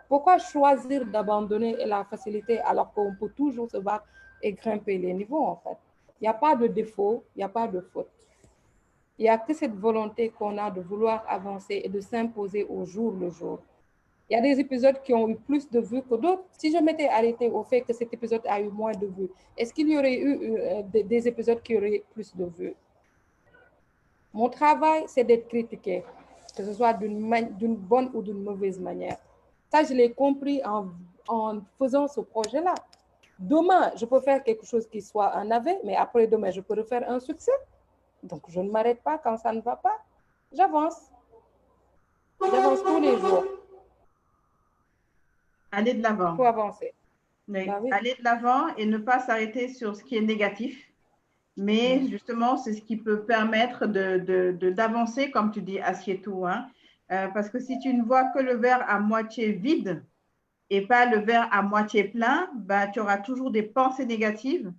Pourquoi choisir d'abandonner la facilité alors qu'on peut toujours se battre et grimper les niveaux en fait? Il n'y a pas de défaut, il n'y a pas de faute. Il n'y a que cette volonté qu'on a de vouloir avancer et de s'imposer au jour le jour. Il y a des épisodes qui ont eu plus de vues que d'autres. Si je m'étais arrêtée au fait que cet épisode a eu moins de vues, est-ce qu'il y aurait eu des épisodes qui auraient plus de vues? Mon travail, c'est d'être critiqué, que ce soit d'une bonne ou d'une mauvaise manière. Ça, je l'ai compris en faisant ce projet-là. Demain, je peux faire quelque chose qui soit un navet, mais après demain, je peux refaire un succès. Donc, je ne m'arrête pas quand ça ne va pas. J'avance. J'avance tous les jours. Aller de Il l'avant. faut avancer. Oui. Bah oui. Aller de l'avant et ne pas s'arrêter sur ce qui est négatif. Mais justement, c'est ce qui peut permettre d'avancer, comme tu dis, assieds-toi. Hein? Parce que si tu ne vois que le verre à moitié vide et pas le verre à moitié plein, bah, tu auras toujours des pensées négatives.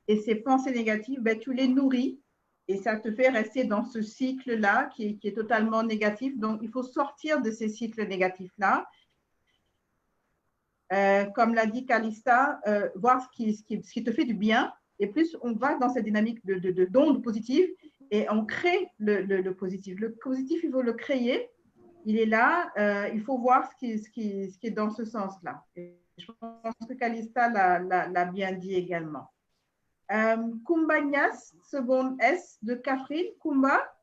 Et ces pensées négatives, bah, tu les nourris et ça te fait rester dans ce cycle-là qui est totalement négatif. Donc, il faut sortir de ces cycles négatifs-là. Comme l'a dit Calista, voir ce qui te fait du bien. Et plus on va dans cette dynamique d'ondes positives et on crée le positif. Le positif, il faut le créer. Il est là. Il faut voir ce qui est dans ce sens-là. Je pense que Calista l'a bien dit également. Kumba Nias, seconde S de Catherine. Kumba.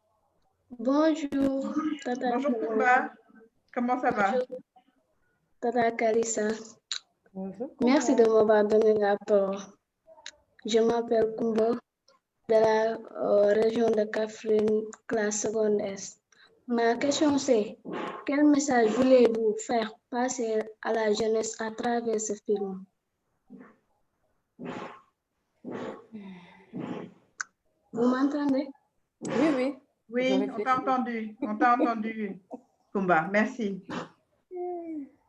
Bonjour, Tata. Bonjour Kumba. Comment ça va? Bonjour, Tata Kalissa. Bonjour. Merci de m'avoir donné la parole. Je m'appelle Kumba de la région de Catherine, classe seconde S. Ma question c'est, quel message voulez-vous faire passer à la jeunesse à travers ce film? Vous m'entendez? Oui, oui. Oui, on t'a entendu. On t'a entendu, Kumba. Merci.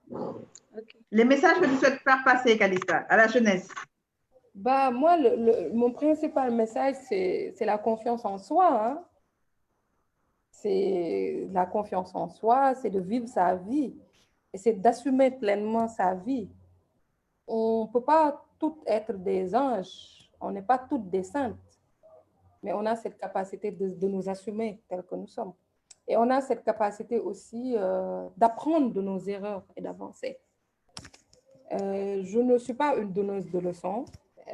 Okay. Les messages que tu souhaites faire passer, Calista, à la jeunesse. Bah, moi, mon principal message, c'est la confiance en soi. Hein. C'est la confiance en soi, c'est de vivre sa vie et c'est d'assumer pleinement sa vie. On ne peut pas toutes être des anges, on n'est pas toutes des saintes, mais on a cette capacité de nous assumer tels que nous sommes. Et on a cette capacité aussi d'apprendre de nos erreurs et d'avancer. Je ne suis pas une donneuse de leçons,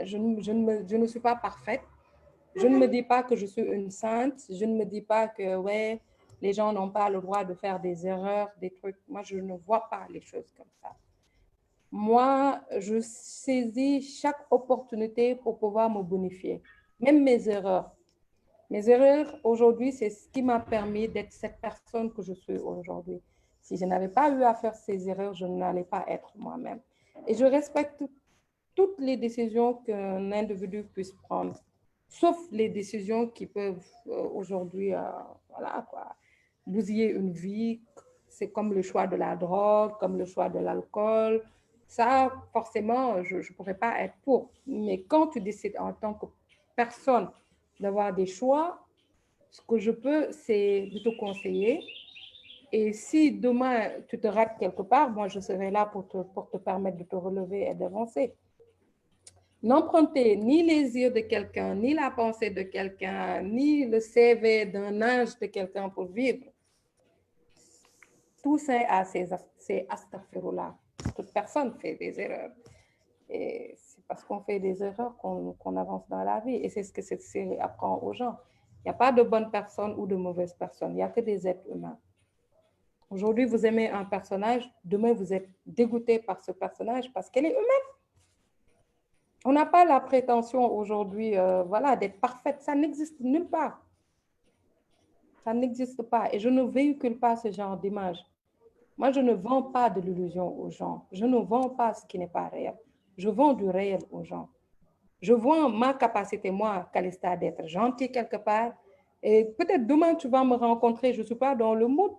je ne suis pas parfaite. Je ne me dis pas que je suis une sainte, je ne me dis pas que ouais, les gens n'ont pas le droit de faire des erreurs, des trucs. Moi, je ne vois pas les choses comme ça. Moi, je saisis chaque opportunité pour pouvoir me bonifier, même mes erreurs. Mes erreurs aujourd'hui, c'est ce qui m'a permis d'être cette personne que je suis aujourd'hui. Si je n'avais pas eu à faire ces erreurs, je n'allais pas être moi-même. Et je respecte toutes les décisions qu'un individu puisse prendre, sauf les décisions qui peuvent aujourd'hui voilà, quoi, bousiller une vie. C'est comme le choix de la drogue, comme le choix de l'alcool. Ça, forcément, je ne pourrais pas être pour. Mais quand tu décides en tant que personne d'avoir des choix, ce que je peux, c'est de te conseiller. Et si demain, tu te rates quelque part, moi, je serai là pour te permettre de te relever et d'avancer. N'empruntez ni les yeux de quelqu'un, ni la pensée de quelqu'un, ni le CV d'un âge de quelqu'un pour vivre. Tout ça a ses astaghfirullah. Toute personne fait des erreurs. Et c'est parce qu'on fait des erreurs qu'on avance dans la vie. Et c'est ce que cette série apprend aux gens. Il n'y a pas de bonnes personnes ou de mauvaises personnes. Il n'y a que des êtres humains. Aujourd'hui, vous aimez un personnage. Demain, vous êtes dégoûté par ce personnage parce qu'elle est humaine. On n'a pas la prétention aujourd'hui voilà, d'être parfaite. Ça n'existe nulle part. Ça n'existe pas. Et je ne véhicule pas ce genre d'image. Moi, je ne vends pas de l'illusion aux gens. Je ne vends pas ce qui n'est pas réel. Je vends du réel aux gens. Je vends ma capacité, moi, Calista, d'être gentille quelque part. Et peut-être demain, tu vas me rencontrer, je ne suis pas dans le mood.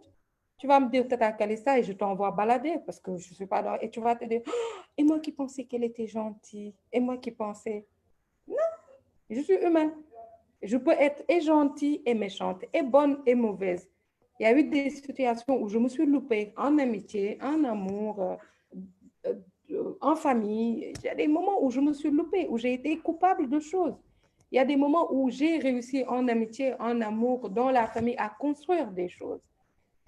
Tu vas me dire, Tata Calista, et je t'envoie balader parce que je ne suis pas dans... Et tu vas te dire, oh, et moi qui pensais qu'elle était gentille. Et moi qui pensais... Non, je suis humaine. Je peux être et gentille et méchante, et bonne et mauvaise. Il y a eu des situations où je me suis loupée en amitié, en amour, en famille. Il y a des moments où je me suis loupée, où j'ai été coupable de choses. Il y a des moments où j'ai réussi en amitié, en amour, dans la famille, à construire des choses.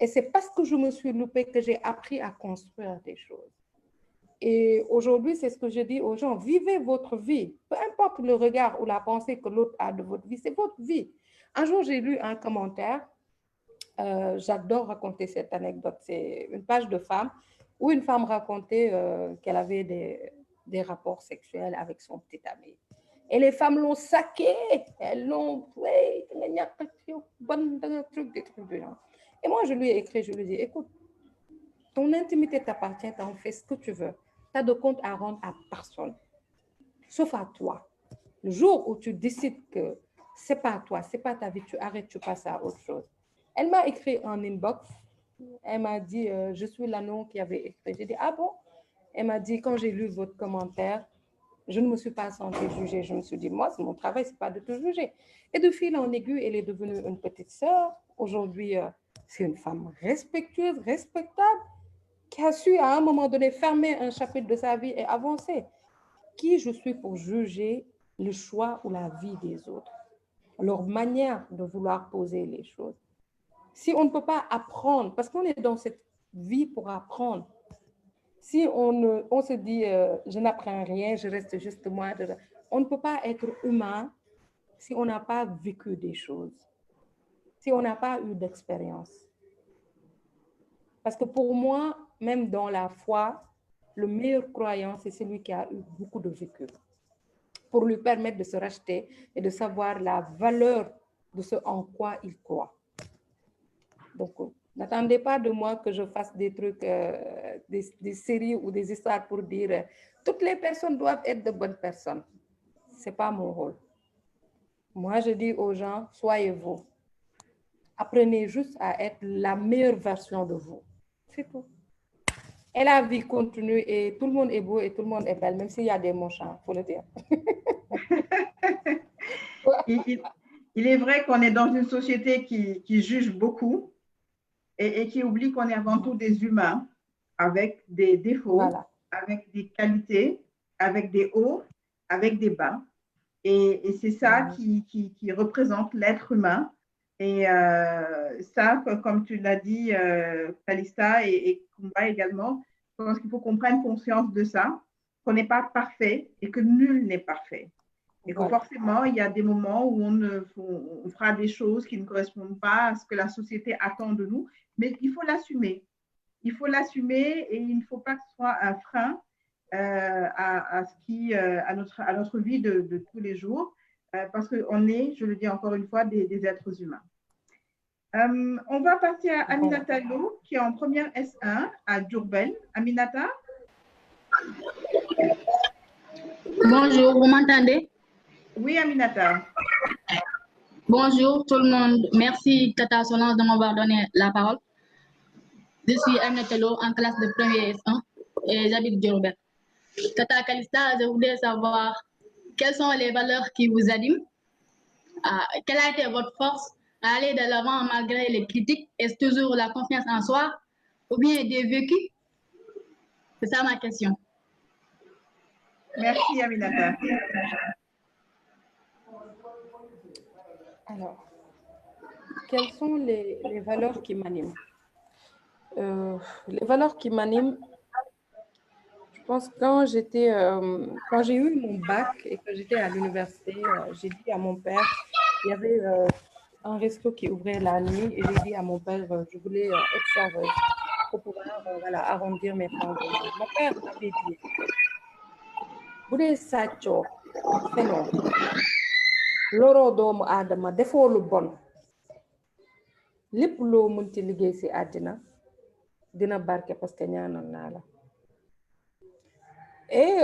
Et c'est parce que je me suis loupée que j'ai appris à construire des choses. Et aujourd'hui, c'est ce que je dis aux gens, vivez votre vie. Peu importe le regard ou la pensée que l'autre a de votre vie, c'est votre vie. Un jour, j'ai lu un commentaire. J'adore raconter cette anecdote. C'est une page de femme où une femme racontait qu'elle avait des rapports sexuels avec son petit ami. Et les femmes l'ont saqué, elles l'ont... Et moi, je lui ai écrit, je lui ai dit, écoute, ton intimité t'appartient, tu en fais ce que tu veux. Tu as de compte à rendre à personne, sauf à toi. Le jour où tu décides que c'est pas toi, c'est pas ta vie, tu arrêtes, tu passes à autre chose. Elle m'a écrit en inbox. Elle m'a dit, je suis l'annon qui avait écrit. J'ai dit, ah bon? Elle m'a dit, quand j'ai lu votre commentaire, je ne me suis pas sentie jugée. Je me suis dit, moi, mon travail, ce n'est pas de te juger. Et de fil en aiguille, elle est devenue une petite sœur. Aujourd'hui, c'est une femme respectueuse, respectable, qui a su, à un moment donné, fermer un chapitre de sa vie et avancer. Qui je suis pour juger le choix ou la vie des autres? Leur manière de vouloir poser les choses. Si on ne peut pas apprendre, parce qu'on est dans cette vie pour apprendre, si on se dit je n'apprends rien, je reste juste moi, on ne peut pas être humain si on n'a pas vécu des choses, si on n'a pas eu d'expérience. Parce que pour moi, même dans la foi, le meilleur croyant, c'est celui qui a eu beaucoup de vécu, pour lui permettre de se racheter et de savoir la valeur de ce en quoi il croit. Donc, n'attendez pas de moi que je fasse des trucs, des séries ou des histoires pour dire toutes les personnes doivent être de bonnes personnes. Ce n'est pas mon rôle. Moi, je dis aux gens, soyez vous. Apprenez juste à être la meilleure version de vous. C'est tout. Et la vie continue et tout le monde est beau et tout le monde est belle, même s'il y a des méchants, il faut le dire. Il est vrai qu'on est dans une société qui juge beaucoup et qui oublie qu'on est avant tout des humains avec des défauts, voilà, avec des qualités, avec des hauts, avec des bas. Et c'est ça qui représente l'être humain. Et ça, comme tu l'as dit, Calista et Kumba également, je pense qu'il faut qu'on prenne conscience de ça, qu'on n'est pas parfait et que nul n'est parfait. Et que forcément, il y a des moments où on fera des choses qui ne correspondent pas à ce que la société attend de nous, mais il faut l'assumer. Il faut l'assumer et il ne faut pas que ce soit un frein à notre vie de tous les jours, parce qu'on est, je le dis encore une fois, des êtres humains. On va passer à Aminata Lo, qui est en première S1 à Diourbel. Aminata? Bonjour, vous m'entendez? Oui, Aminata. Bonjour tout le monde. Merci Tata Solange de m'avoir donné la parole. Je suis Aminata Lo en classe de première S1 et j'habite Diourbel. Tata Calista, je voudrais savoir quelles sont les valeurs qui vous animent. Quelle a été votre force à aller de l'avant malgré les critiques? Est-ce toujours la confiance en soi ou bien des vécus? C'est ça ma question. Merci, Aminata. Alors, quelles sont les valeurs qui m'animent? Les valeurs qui m'animent, je pense que quand j'ai eu mon bac et que j'étais à l'université, j'ai dit à mon père, il y avait un resto qui ouvrait la nuit et j'ai dit à mon père, je voulais être serveuse pour pouvoir arrondir mes fins de mois. Mon père m'avait dit, bu dee sàccoo fenoo loroo doomu aadama defoo lu bon lépp loo mën ci liggéey si àddina dina barke parce que ñaanal naa la. Et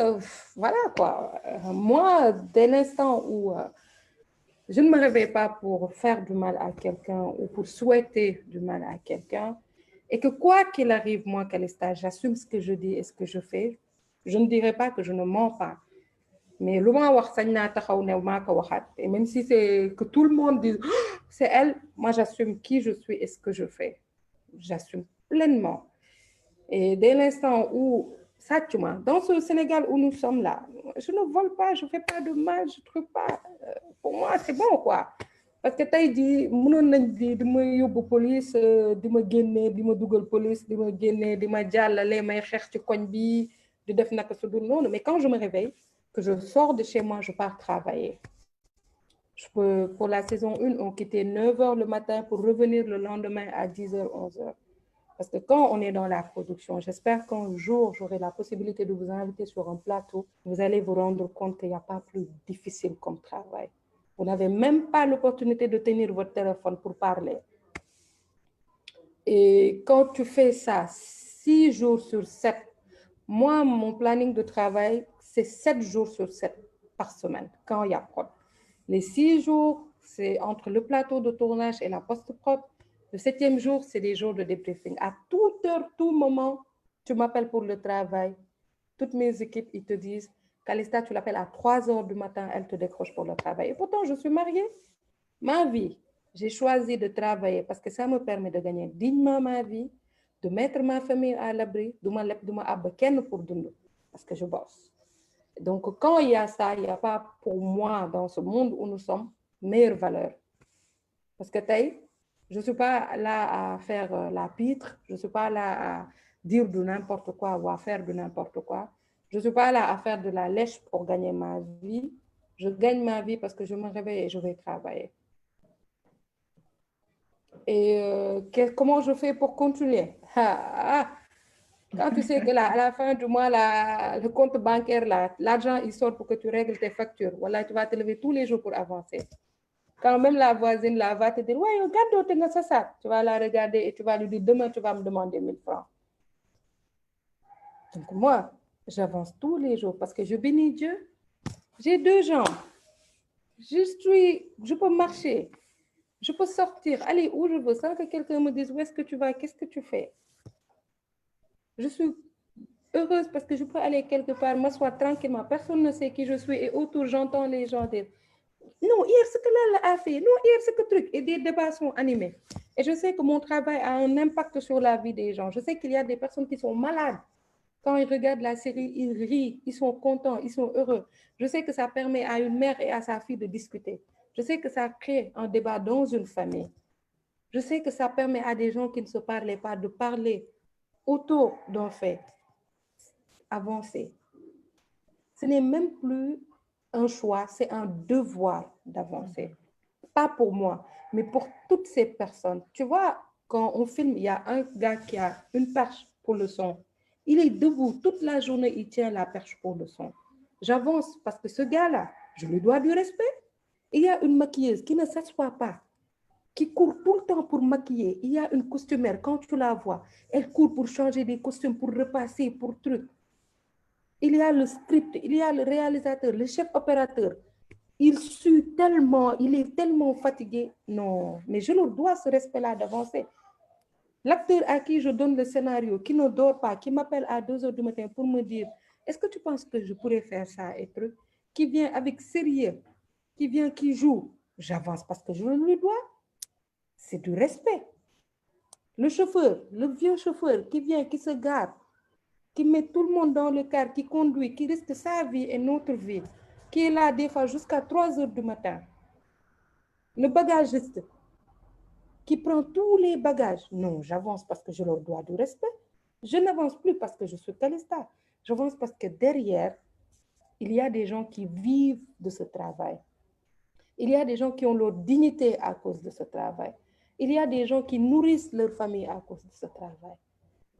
voilà quoi. Moi, dès l'instant où je ne me réveille pas pour faire du mal à quelqu'un ou pour souhaiter du mal à quelqu'un, et que quoi qu'il arrive, moi, Calista, j'assume ce que je dis et ce que je fais. Je ne dirais pas que je ne mens pas. Mais lu ma wax sañ naa taxaw ne maa ko waxaat. Et même si c'est que tout le monde dit c'est elle, moi j'assume qui je suis et ce que je fais. J'assume pleinement. Et dès l'instant où dans ce Sénégal où nous sommes là, je ne vole pas, je ne fais pas de mal, je ne trouve pas. Pour moi, c'est bon, quoi. Parce que tey jii mënoon nañ di ma yóbbu police di ma génne di ma dugal police di ma génne di ma jàllale may xeex ci koñ bi di def naka su dul noonu. Mais quand je me réveille, que je sors de chez moi, je pars travailler. Pour la saison 1, on quittait 9h le matin pour revenir le lendemain à 10h, 11h. Parce que quand on est dans la production, j'espère qu'un jour, j'aurai la possibilité de vous inviter sur un plateau. Vous allez vous rendre compte qu'il n'y a pas plus difficile comme travail. Vous n'avez même pas l'opportunité de tenir votre téléphone pour parler. Et quand tu fais ça 6 jours sur 7, moi, mon planning de travail, c'est 7 jours sur 7 par semaine, quand il y a prod. Les 6 jours, c'est entre le plateau de tournage et la post-prod. Le 7e jour, c'est des jours de débriefing. À toute heure, tout moment, tu m'appelles pour le travail. Toutes mes équipes, ils te disent, Calista, tu l'appelles à 3h du matin, elle te décroche pour le travail. Et pourtant, je suis mariée. Ma vie, j'ai choisi de travailler parce que ça me permet de gagner dignement ma vie, de mettre ma famille à l'abri, de me pour dund, parce que je bosse. Donc, quand il y a ça, il n'y a pas pour moi, dans ce monde où nous sommes, meilleure valeur. Parce que je ne suis pas là à faire la pitre, je ne suis pas là à dire de n'importe quoi ou à faire de n'importe quoi. Je ne suis pas là à faire de la lèche pour gagner ma vie. Je gagne ma vie parce que je me réveille et je vais travailler. Et comment je fais pour continuer? Quand tu sais que à la fin du mois, le compte bancaire, l'argent, il sort pour que tu règles tes factures. Voilà, tu vas te lever tous les jours pour avancer. Quand même la voisine là va te dire, ouais, regarde, ça. Tu vas la regarder et tu vas lui dire, demain, tu vas me demander 1000 francs. Donc moi, j'avance tous les jours parce que je bénis Dieu. J'ai 2 jambes. Je peux marcher. Je peux sortir, aller où je veux, sans que quelqu'un me dise où est-ce que tu vas, qu'est-ce que tu fais. Je suis heureuse parce que je peux aller quelque part, m'asseoir tranquillement. Personne ne sait qui je suis et autour, j'entends les gens dire non, hier, ce que là a fait, non, hier, ce que truc. Et des débats sont animés. Et je sais que mon travail a un impact sur la vie des gens. Je sais qu'il y a des personnes qui sont malades. Quand ils regardent la série, ils rient, ils sont contents, ils sont heureux. Je sais que ça permet à une mère et à sa fille de discuter. Je sais que ça crée un débat dans une famille. Je sais que ça permet à des gens qui ne se parlaient pas de parler autour d'un fait. Avancer. Ce n'est même plus un choix, c'est un devoir d'avancer. Pas pour moi, mais pour toutes ces personnes. Tu vois, quand on filme, il y a un gars qui a une perche pour le son. Il est debout toute la journée, il tient la perche pour le son. J'avance parce que ce gars-là, je lui dois du respect. Il y a une maquilleuse qui ne s'assoit pas, qui court tout le temps pour maquiller. Il y a une costumière, quand tu la vois, elle court pour changer des costumes, pour repasser, pour trucs. Il y a le script, il y a le réalisateur, le chef opérateur. Il sue tellement, il est tellement fatigué. Non, mais je leur dois ce respect-là d'avancer. L'acteur à qui je donne le scénario, qui ne dort pas, qui m'appelle à 2h du matin pour me dire Est-ce que tu penses que je pourrais faire ça, être qui vient avec sérieux, qui vient, qui joue? J'avance parce que je le lui dois. C'est du respect. Le chauffeur, le vieux chauffeur qui vient, qui se gare, qui met tout le monde dans le car, qui conduit, qui risque sa vie et notre vie, qui est là des fois jusqu'à 3 heures du matin. Le bagagiste qui prend tous les bagages. Non, j'avance parce que je leur dois du respect. Je n'avance plus parce que je suis Calista. J'avance parce que derrière, il y a des gens qui vivent de ce travail. Il y a des gens qui ont leur dignité à cause de ce travail. Il y a des gens qui nourrissent leur famille à cause de ce travail.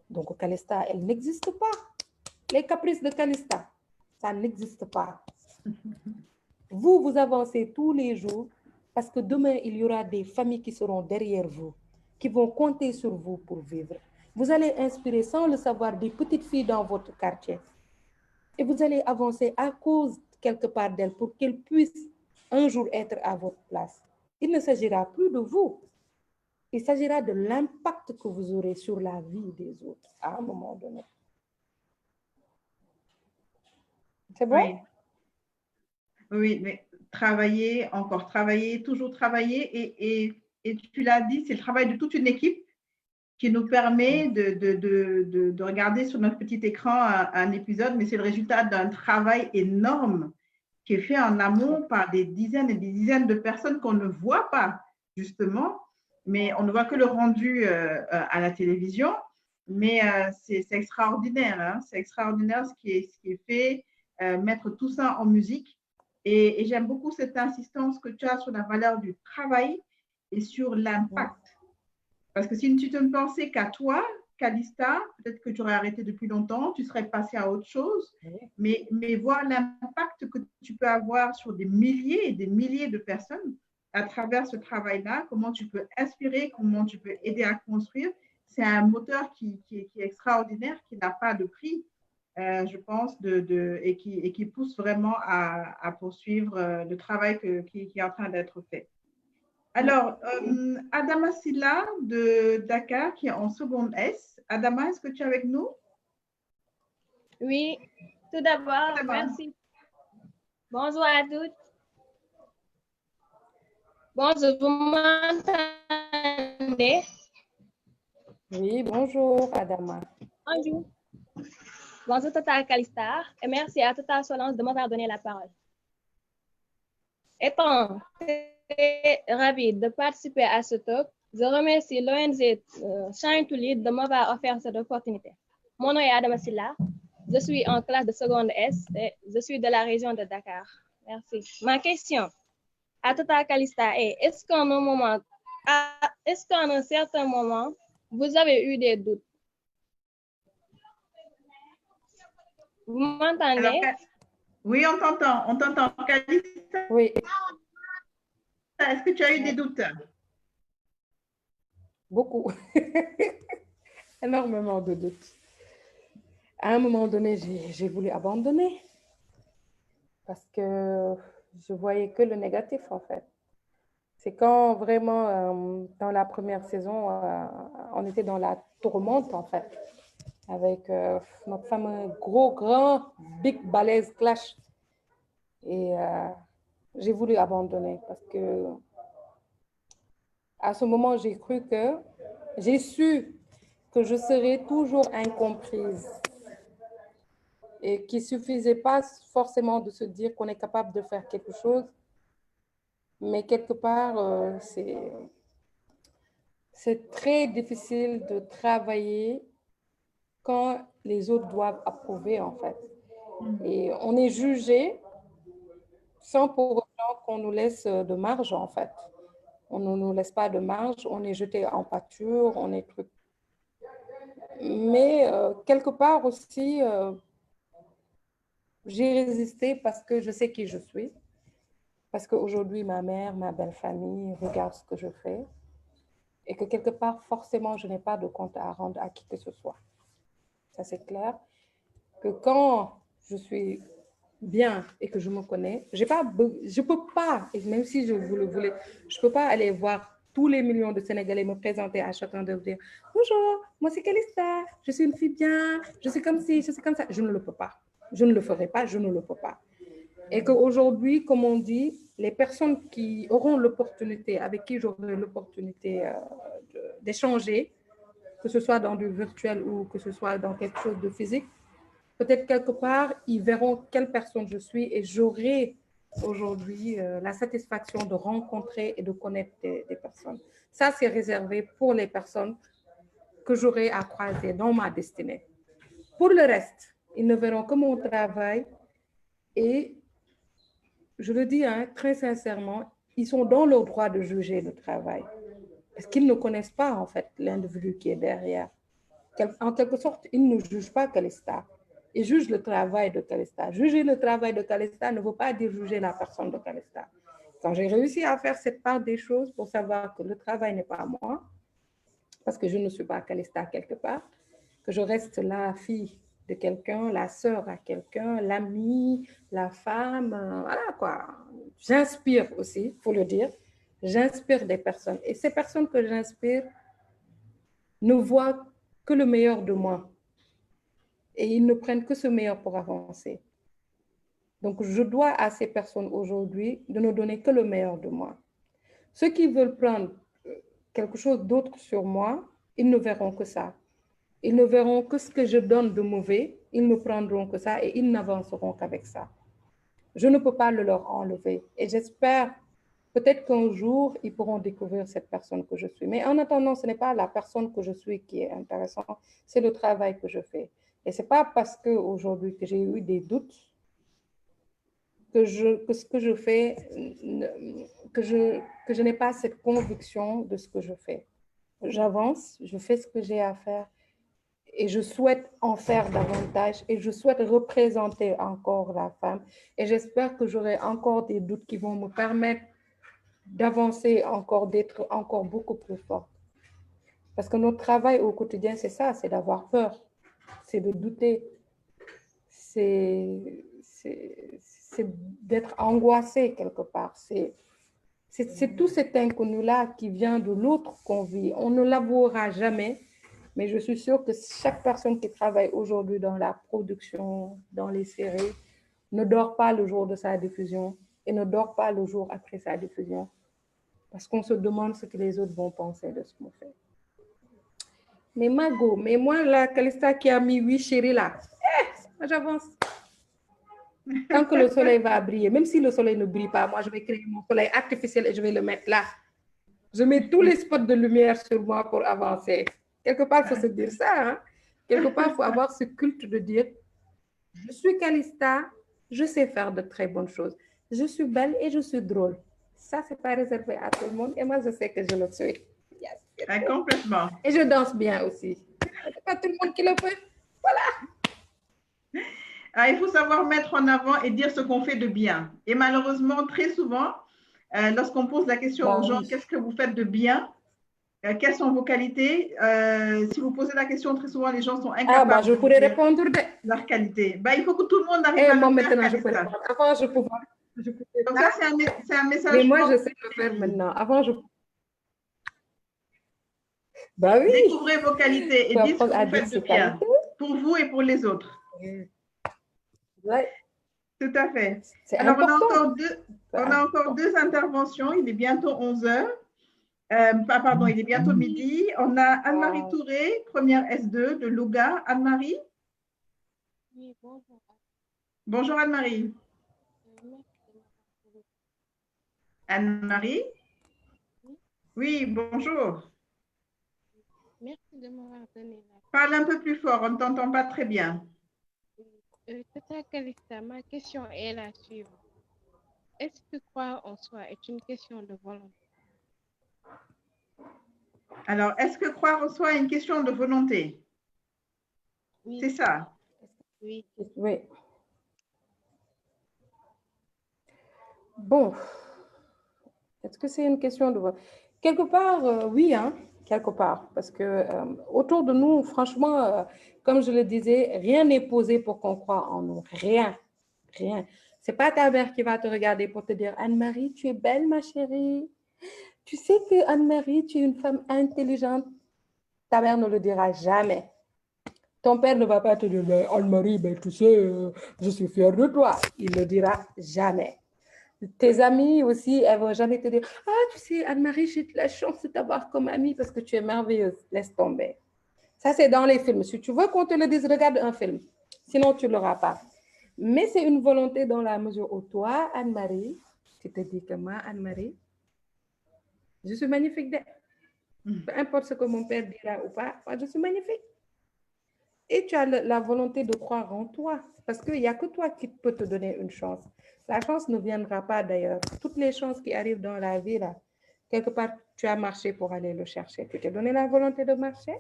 Donc, Calista, elle n'existe pas. Les caprices de Calista, ça n'existe pas. Vous, vous avancez tous les jours parce que demain, il y aura des familles qui seront derrière vous, qui vont compter sur vous pour vivre. Vous allez inspirer sans le savoir des petites filles dans votre quartier. Et vous allez avancer à cause quelque part d'elles pour qu'elles puissent un jour être à votre place. Il ne s'agira plus de vous. Il s'agira de l'impact que vous aurez sur la vie des autres à un moment donné. C'est bon? Oui. Oui, mais travailler, encore travailler, toujours travailler. Et tu l'as dit, c'est le travail de toute une équipe qui nous permet de regarder sur notre petit écran un épisode, mais c'est le résultat d'un travail énorme qui est fait en amont par des dizaines et des dizaines de personnes qu'on ne voit pas, justement, mais on ne voit que le rendu à la télévision. Mais c'est extraordinaire, hein? C'est extraordinaire ce qui est fait, mettre tout ça en musique. Et j'aime beaucoup cette insistance que tu as sur la valeur du travail et sur l'impact. Parce que si tu ne pensais qu'à toi, Calista, peut-être que tu aurais arrêté depuis longtemps, tu serais passé à autre chose. Mais voir l'impact que tu peux avoir sur des milliers et des milliers de personnes à travers ce travail-là, comment tu peux inspirer, comment tu peux aider à construire, c'est un moteur qui est extraordinaire, qui n'a pas de prix, je pense, et qui pousse vraiment à poursuivre le travail qui est en train d'être fait. Alors, Adama Silla de Dakar, qui est en seconde S. Adama, est-ce que tu es avec nous? Oui, tout d'abord, merci. Bonjour à toutes. Bonjour, vous m'entendez? Oui, bonjour, Adama. Bonjour. Bonjour, Tata Calista, et merci à Tata Solange de m'avoir donné la parole. Étant très ravie de participer à ce talk, je remercie l'ONG Shine to Lead de m'avoir offert cette opportunité. Mon nom est Adama Silla, je suis en classe de seconde S et je suis de la région de Dakar. Merci. Ma question à Tata Calista est, est-ce qu'à un certain moment, vous avez eu des doutes? Vous m'entendez? Oui, on t'entend. Calista, oui. Est-ce que tu as eu des doutes? Beaucoup. Énormément de doutes. À un moment donné, j'ai voulu abandonner parce que je voyais que le négatif, en fait. C'est quand vraiment, dans la première saison, on était dans la tourmente, en fait, avec notre fameux grand, big balèze clash. Et j'ai voulu abandonner parce que à ce moment, j'ai su que je serais toujours incomprise et qu'il ne suffisait pas forcément de se dire qu'on est capable de faire quelque chose, mais quelque part, c'est très difficile de travailler quand les autres doivent approuver, en fait. Et on est jugé sans pour autant qu'on nous laisse de marge, en fait. On ne nous laisse pas de marge, on est jeté en pâture, on est truc. Mais quelque part aussi, j'ai résisté parce que je sais qui je suis. Parce qu'aujourd'hui, ma mère, ma belle famille regarde ce que je fais. Et que quelque part, forcément, je n'ai pas de compte à rendre à qui que ce soit. Ça, c'est clair. Que quand je suis bien et que je me connais, je ne peux pas, et même si je vous le voulais, je ne peux pas aller voir tous les millions de Sénégalais me présenter à chacun de dire « Bonjour, moi c'est Calista, je suis une fille bien, je suis comme ci, je suis comme ça ». Je ne le peux pas. je ne le ferai pas, je ne le peux pas. Et qu'aujourd'hui, comme on dit, les personnes qui auront l'opportunité, avec qui j'aurai l'opportunité d'échanger, que ce soit dans du virtuel ou que ce soit dans quelque chose de physique, peut-être quelque part, ils verront quelle personne je suis et j'aurai aujourd'hui la satisfaction de rencontrer et de connaître des personnes. Ça, c'est réservé pour les personnes que j'aurai à croiser dans ma destinée. Pour le reste, ils ne verront que mon travail et je le dis très sincèrement, ils sont dans leur droit de juger le travail parce qu'ils ne connaissent pas en fait l'individu qui est derrière. En quelque sorte, ils ne jugent pas Calista. Ils jugent le travail de Calista. Juger le travail de Calista ne veut pas dire juger la personne de Calista. Quand j'ai réussi à faire cette part des choses pour savoir que le travail n'est pas moi, parce que je ne suis pas Calista quelque part, que je reste la fille de quelqu'un, la sœur à quelqu'un, l'amie, la femme, voilà quoi. J'inspire aussi, il faut le dire. J'inspire des personnes. Et ces personnes que j'inspire ne voient que le meilleur de moi. Et ils ne prennent que ce meilleur pour avancer. Donc, je dois à ces personnes aujourd'hui de ne donner que le meilleur de moi. Ceux qui veulent prendre quelque chose d'autre sur moi, ils ne verront que ça. Ils ne verront que ce que je donne de mauvais, ils ne prendront que ça et ils n'avanceront qu'avec ça. Je ne peux pas le leur enlever. Et j'espère peut-être qu'un jour, ils pourront découvrir cette personne que je suis. Mais en attendant, ce n'est pas la personne que je suis qui est intéressante, c'est le travail que je fais. Et ce n'est pas parce qu'aujourd'hui que j'ai eu des doutes que ce que je fais, que je n'ai pas cette conviction de ce que je fais. J'avance, je fais ce que j'ai à faire et je souhaite en faire davantage et je souhaite représenter encore la femme. Et j'espère que j'aurai encore des doutes qui vont me permettre d'avancer encore, d'être encore beaucoup plus forte. Parce que notre travail au quotidien, c'est ça, c'est d'avoir peur, c'est de douter, c'est d'être angoissé quelque part. C'est tout cet inconnu-là qui vient de l'autre qu'on vit. On ne l'avouera jamais, mais je suis sûre que chaque personne qui travaille aujourd'hui dans la production, dans les séries, ne dort pas le jour de sa diffusion et ne dort pas le jour après sa diffusion. Parce qu'on se demande ce que les autres vont penser de ce qu'on fait. Mais Mago, mais moi, la Calista qui a mis 8 chéris là, j'avance. Tant que le soleil va briller, même si le soleil ne brille pas, moi, je vais créer mon soleil artificiel et je vais le mettre là. Je mets tous les spots de lumière sur moi pour avancer. Quelque part, il faut se dire ça. Hein? Quelque part, il faut avoir ce culte de dire, je suis Calista, je sais faire de très bonnes choses. Je suis belle et je suis drôle. Ça, ce n'est pas réservé à tout le monde. Et moi, je sais que je le suis. Yes. Complètement. Et je danse bien aussi. Ce n'est pas tout le monde qui le fait. Voilà. Ah, il faut savoir mettre en avant et dire ce qu'on fait de bien. Et malheureusement, très souvent, lorsqu'on pose la question aux gens, qu'est-ce que vous faites de bien? Quelles sont vos qualités? Si vous posez la question, très souvent, les gens sont incapables je pourrais répondre de leurs qualités. Il faut que tout le monde arrive à moi, le faire. Maintenant, je peux répondre. Avant, je pouvais. Donc ça, c'est un message. Mais moi, je sais le faire maintenant. Avant, je... oui. Découvrez vos qualités et dites ce que vous faites de bien pour vous et pour les autres. Ouais. Tout à fait. Alors, on a encore deux interventions. Il est bientôt 11h. Pardon, il est bientôt midi. On a Anne-Marie Touré, première S2 de Louga. Anne-Marie? Oui, bonjour. Bonjour Anne-Marie. Anne-Marie? Oui, bonjour. Merci de m'avoir donné la parole. Parle un peu plus fort, on ne t'entend pas très bien. Tata Calista, ma question est la suivante. Est-ce que croire en soi est une question de volonté? Alors, est-ce que croire en soi est une question de volonté? Oui. C'est ça? Oui. Oui. Bon, est-ce que c'est une question de volonté? Quelque part, oui, hein, quelque part. Parce que autour de nous, franchement, comme je le disais, rien n'est posé pour qu'on croie en nous. Rien. Rien. Ce n'est pas ta mère qui va te regarder pour te dire « Anne-Marie, tu es belle, ma chérie. Tu sais que Anne-Marie, tu es une femme intelligente. » Ta mère ne le dira jamais. Ton père ne va pas te dire, ben, Anne-Marie, ben, tu sais, je suis fière de toi. Il ne le dira jamais. Tes amis aussi, elles ne vont jamais te dire, ah, tu sais, Anne-Marie, j'ai de la chance de t'avoir comme amie parce que tu es merveilleuse. Laisse tomber. Ça, c'est dans les films. Si tu veux qu'on te le dise, regarde un film. Sinon, tu ne l'auras pas. Mais c'est une volonté dans la mesure où toi, Anne-Marie, tu te dis que moi, Anne-Marie, je suis magnifique. Peu importe ce que mon père dira ou pas, moi, je suis magnifique. Et tu as la volonté de croire en toi. Parce qu'il n'y a que toi qui peux te donner une chance. La chance ne viendra pas d'ailleurs. Toutes les chances qui arrivent dans la vie, là, quelque part, tu as marché pour aller le chercher. Tu t'es donné la volonté de marcher.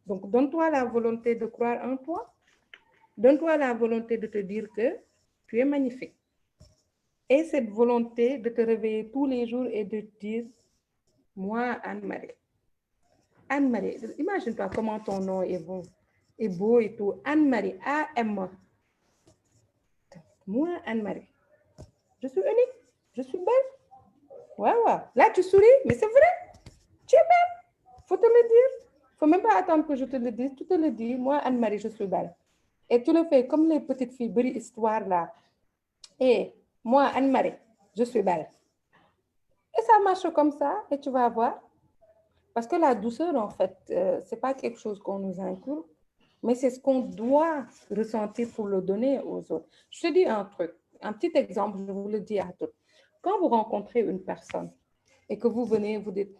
Donc, donne-toi la volonté de croire en toi. Donne-toi la volonté de te dire que tu es magnifique. Et cette volonté de te réveiller tous les jours et de te dire, moi, Anne-Marie. Anne-Marie, imagine-toi comment ton nom est beau et tout. Anne-Marie, A-M. Moi, Anne-Marie, je suis unique, je suis belle. Ouais, ouais. Là, tu souris, mais c'est vrai. Tu es belle. Faut te le dire. Faut même pas attendre que je te le dise. Tu te le dis. Moi, Anne-Marie, je suis belle. Et tu le fais comme les petites filles, belle histoire là. Et moi, Anne-Marie, je suis belle. Et ça marche comme ça, et tu vas voir. Parce que la douceur, en fait, c'est pas quelque chose qu'on nous inculque, mais c'est ce qu'on doit ressentir pour le donner aux autres. Je te dis un truc, un petit exemple, je vous le dis à tous. Quand vous rencontrez une personne et que vous venez, vous dites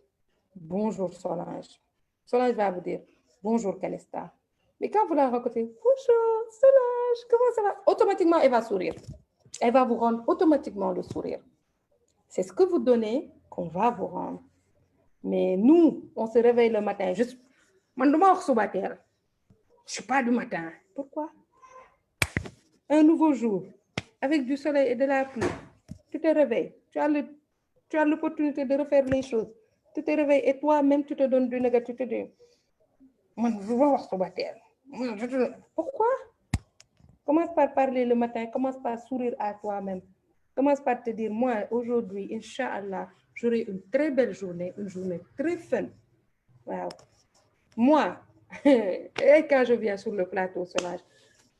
bonjour Solange. Solange va vous dire bonjour Calista. Mais quand vous la rencontrez, bonjour Solange, comment ça va? Automatiquement, elle va sourire. Elle va vous rendre automatiquement le sourire. C'est ce que vous donnez qu'on va vous rendre. Mais nous, on se réveille le matin. Moi, je ne suis pas du matin. Pourquoi? Un nouveau jour, avec du soleil et de la pluie. Tu te réveilles. Tu as l'opportunité de refaire les choses. Tu te réveilles et toi-même, tu te donnes du négatif. Tu te dis, moi, je ne veux pas. Pourquoi? Commence par parler le matin. Commence par sourire à toi-même. Commence par te dire, moi, aujourd'hui, Inch'Allah, j'aurai une très belle journée, une journée très fun. Wow. Moi, et quand je viens sur le plateau, Solange,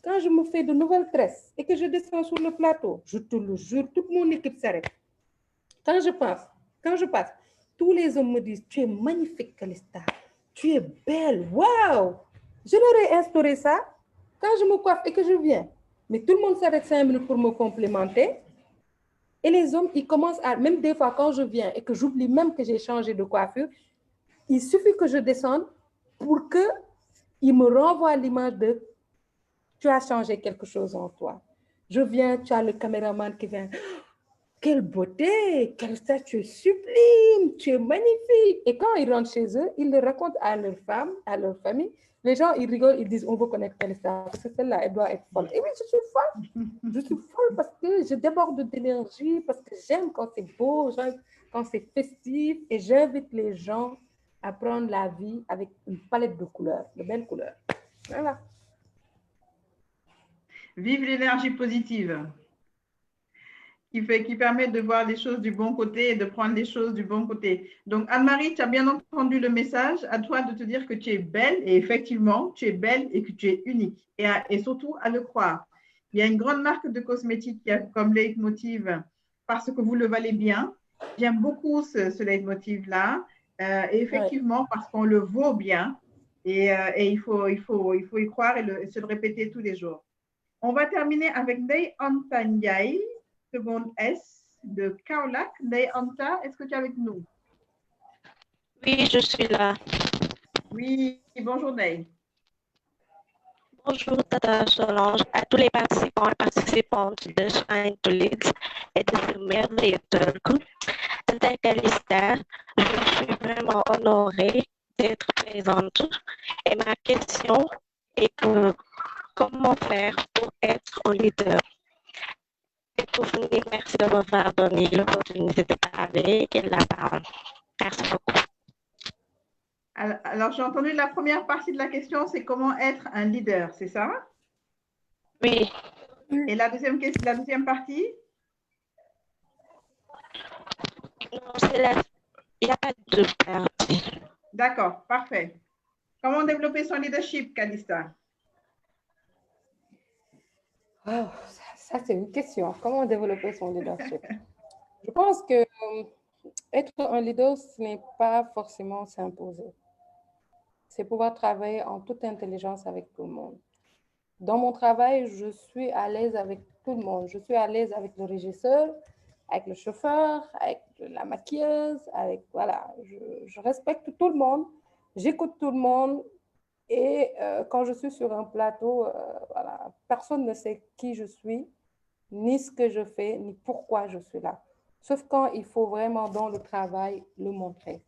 quand je me fais de nouvelles tresses et que je descends sur le plateau, je te le jure, toute mon équipe s'arrête. Quand je passe, tous les hommes me disent, tu es magnifique, Calista. Tu es belle. Waouh! Je leur ai instauré ça. Quand je me coiffe et que je viens, mais tout le monde s'arrête 5 minutes pour me complimenter. Et les hommes, ils commencent à, même des fois quand je viens et que j'oublie même que j'ai changé de coiffure, il suffit que je descende pour qu'ils me renvoient l'image de tu as changé quelque chose en toi. Je viens, tu as le caméraman qui vient. Quelle beauté, Calista, tu es sublime, tu es magnifique. Et quand ils rentrent chez eux, ils le racontent à leur femme, à leur famille. Les gens, ils rigolent, ils disent, on veut connaître Calista, parce que celle-là, elle doit être folle. Et oui, je suis folle. Je suis folle parce que je déborde d'énergie, parce que j'aime quand c'est beau, j'aime quand c'est festif, et j'invite les gens à prendre la vie avec une palette de couleurs, de belles couleurs. Voilà. Vive l'énergie positive qui permet de voir les choses du bon côté et de prendre les choses du bon côté. Donc, Anne-Marie, tu as bien entendu le message. À toi de te dire que tu es belle et effectivement, tu es belle et que tu es unique. Et surtout, à le croire. Il y a une grande marque de cosmétiques qui a comme leitmotiv parce que vous le valez bien. J'aime beaucoup ce leitmotiv-là. Et effectivement, parce qu'on le vaut bien. Et il faut y croire et se le répéter tous les jours. On va terminer avec Ndeye Anta Ndiaye, seconde S de Kaolack. Ndeye Anta, est-ce que tu es avec nous? Oui, je suis là. Oui, bonjour Ndeye. Bonjour Tata Solange, à tous les participants et participantes de Shine to Lead et de ce merveilleux talk. Tata Calista, je suis vraiment honorée d'être présente et ma question est que comment faire pour être un leader? Et pour finir, merci de m'avoir donné l'opportunité de parler et de la parole. Merci beaucoup. Alors, j'ai entendu la première partie de la question, c'est comment être un leader, c'est ça? Oui. Et la deuxième partie? Non, il n'y a pas de partie. D'accord, parfait. Comment développer son leadership, Calista? Oh, ça, c'est une question. Comment développer son leadership? Je pense que être un leader, ce n'est pas forcément s'imposer. C'est pouvoir travailler en toute intelligence avec tout le monde. Dans mon travail, je suis à l'aise avec tout le monde. Je suis à l'aise avec le régisseur, avec le chauffeur, avec la maquilleuse, voilà, je respecte tout le monde, j'écoute tout le monde. Et quand je suis sur un plateau, voilà, personne ne sait qui je suis, ni ce que je fais, ni pourquoi je suis là. Sauf quand il faut vraiment, dans le travail, le montrer.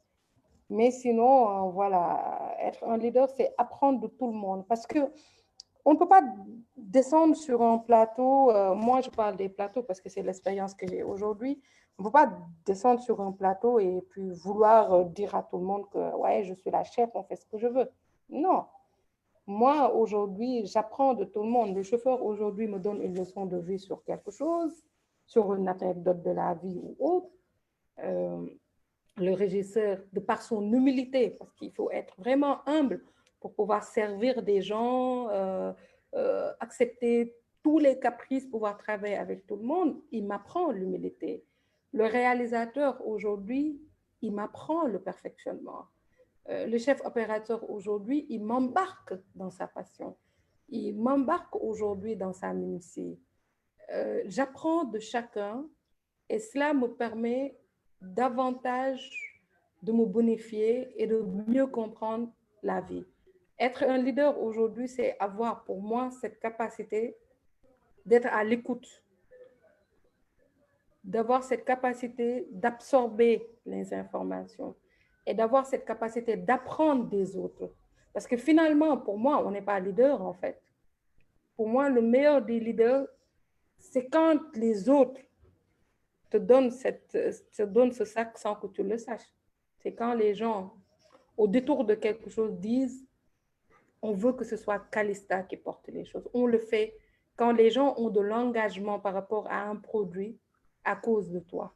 Mais sinon, voilà, être un leader, c'est apprendre de tout le monde. Parce que on ne peut pas descendre sur un plateau. Moi, je parle des plateaux parce que c'est l'expérience que j'ai aujourd'hui. On ne peut pas descendre sur un plateau et puis vouloir dire à tout le monde que ouais, je suis la chef, on fait ce que je veux. Non. Moi, aujourd'hui, j'apprends de tout le monde. Le chauffeur, aujourd'hui, me donne une leçon de vie sur quelque chose, sur une anecdote de la vie ou autre. Le régisseur, de par son humilité, parce qu'il faut être vraiment humble pour pouvoir servir des gens, accepter tous les caprices, pouvoir travailler avec tout le monde, il m'apprend l'humilité. Le réalisateur, aujourd'hui, il m'apprend le perfectionnement. Le chef opérateur, aujourd'hui, il m'embarque dans sa passion. Il m'embarque aujourd'hui dans sa minutie. J'apprends de chacun et cela me permet davantage de me bonifier et de mieux comprendre la vie. Être un leader aujourd'hui, c'est avoir pour moi cette capacité d'être à l'écoute, d'avoir cette capacité d'absorber les informations et d'avoir cette capacité d'apprendre des autres. Parce que finalement, pour moi, on n'est pas leader en fait. Pour moi, le meilleur des leaders, c'est quand les autres te donnent ce sac sans que tu le saches. C'est quand les gens, au détour de quelque chose, disent on veut que ce soit Calista qui porte les choses. On le fait quand les gens ont de l'engagement par rapport à un produit à cause de toi.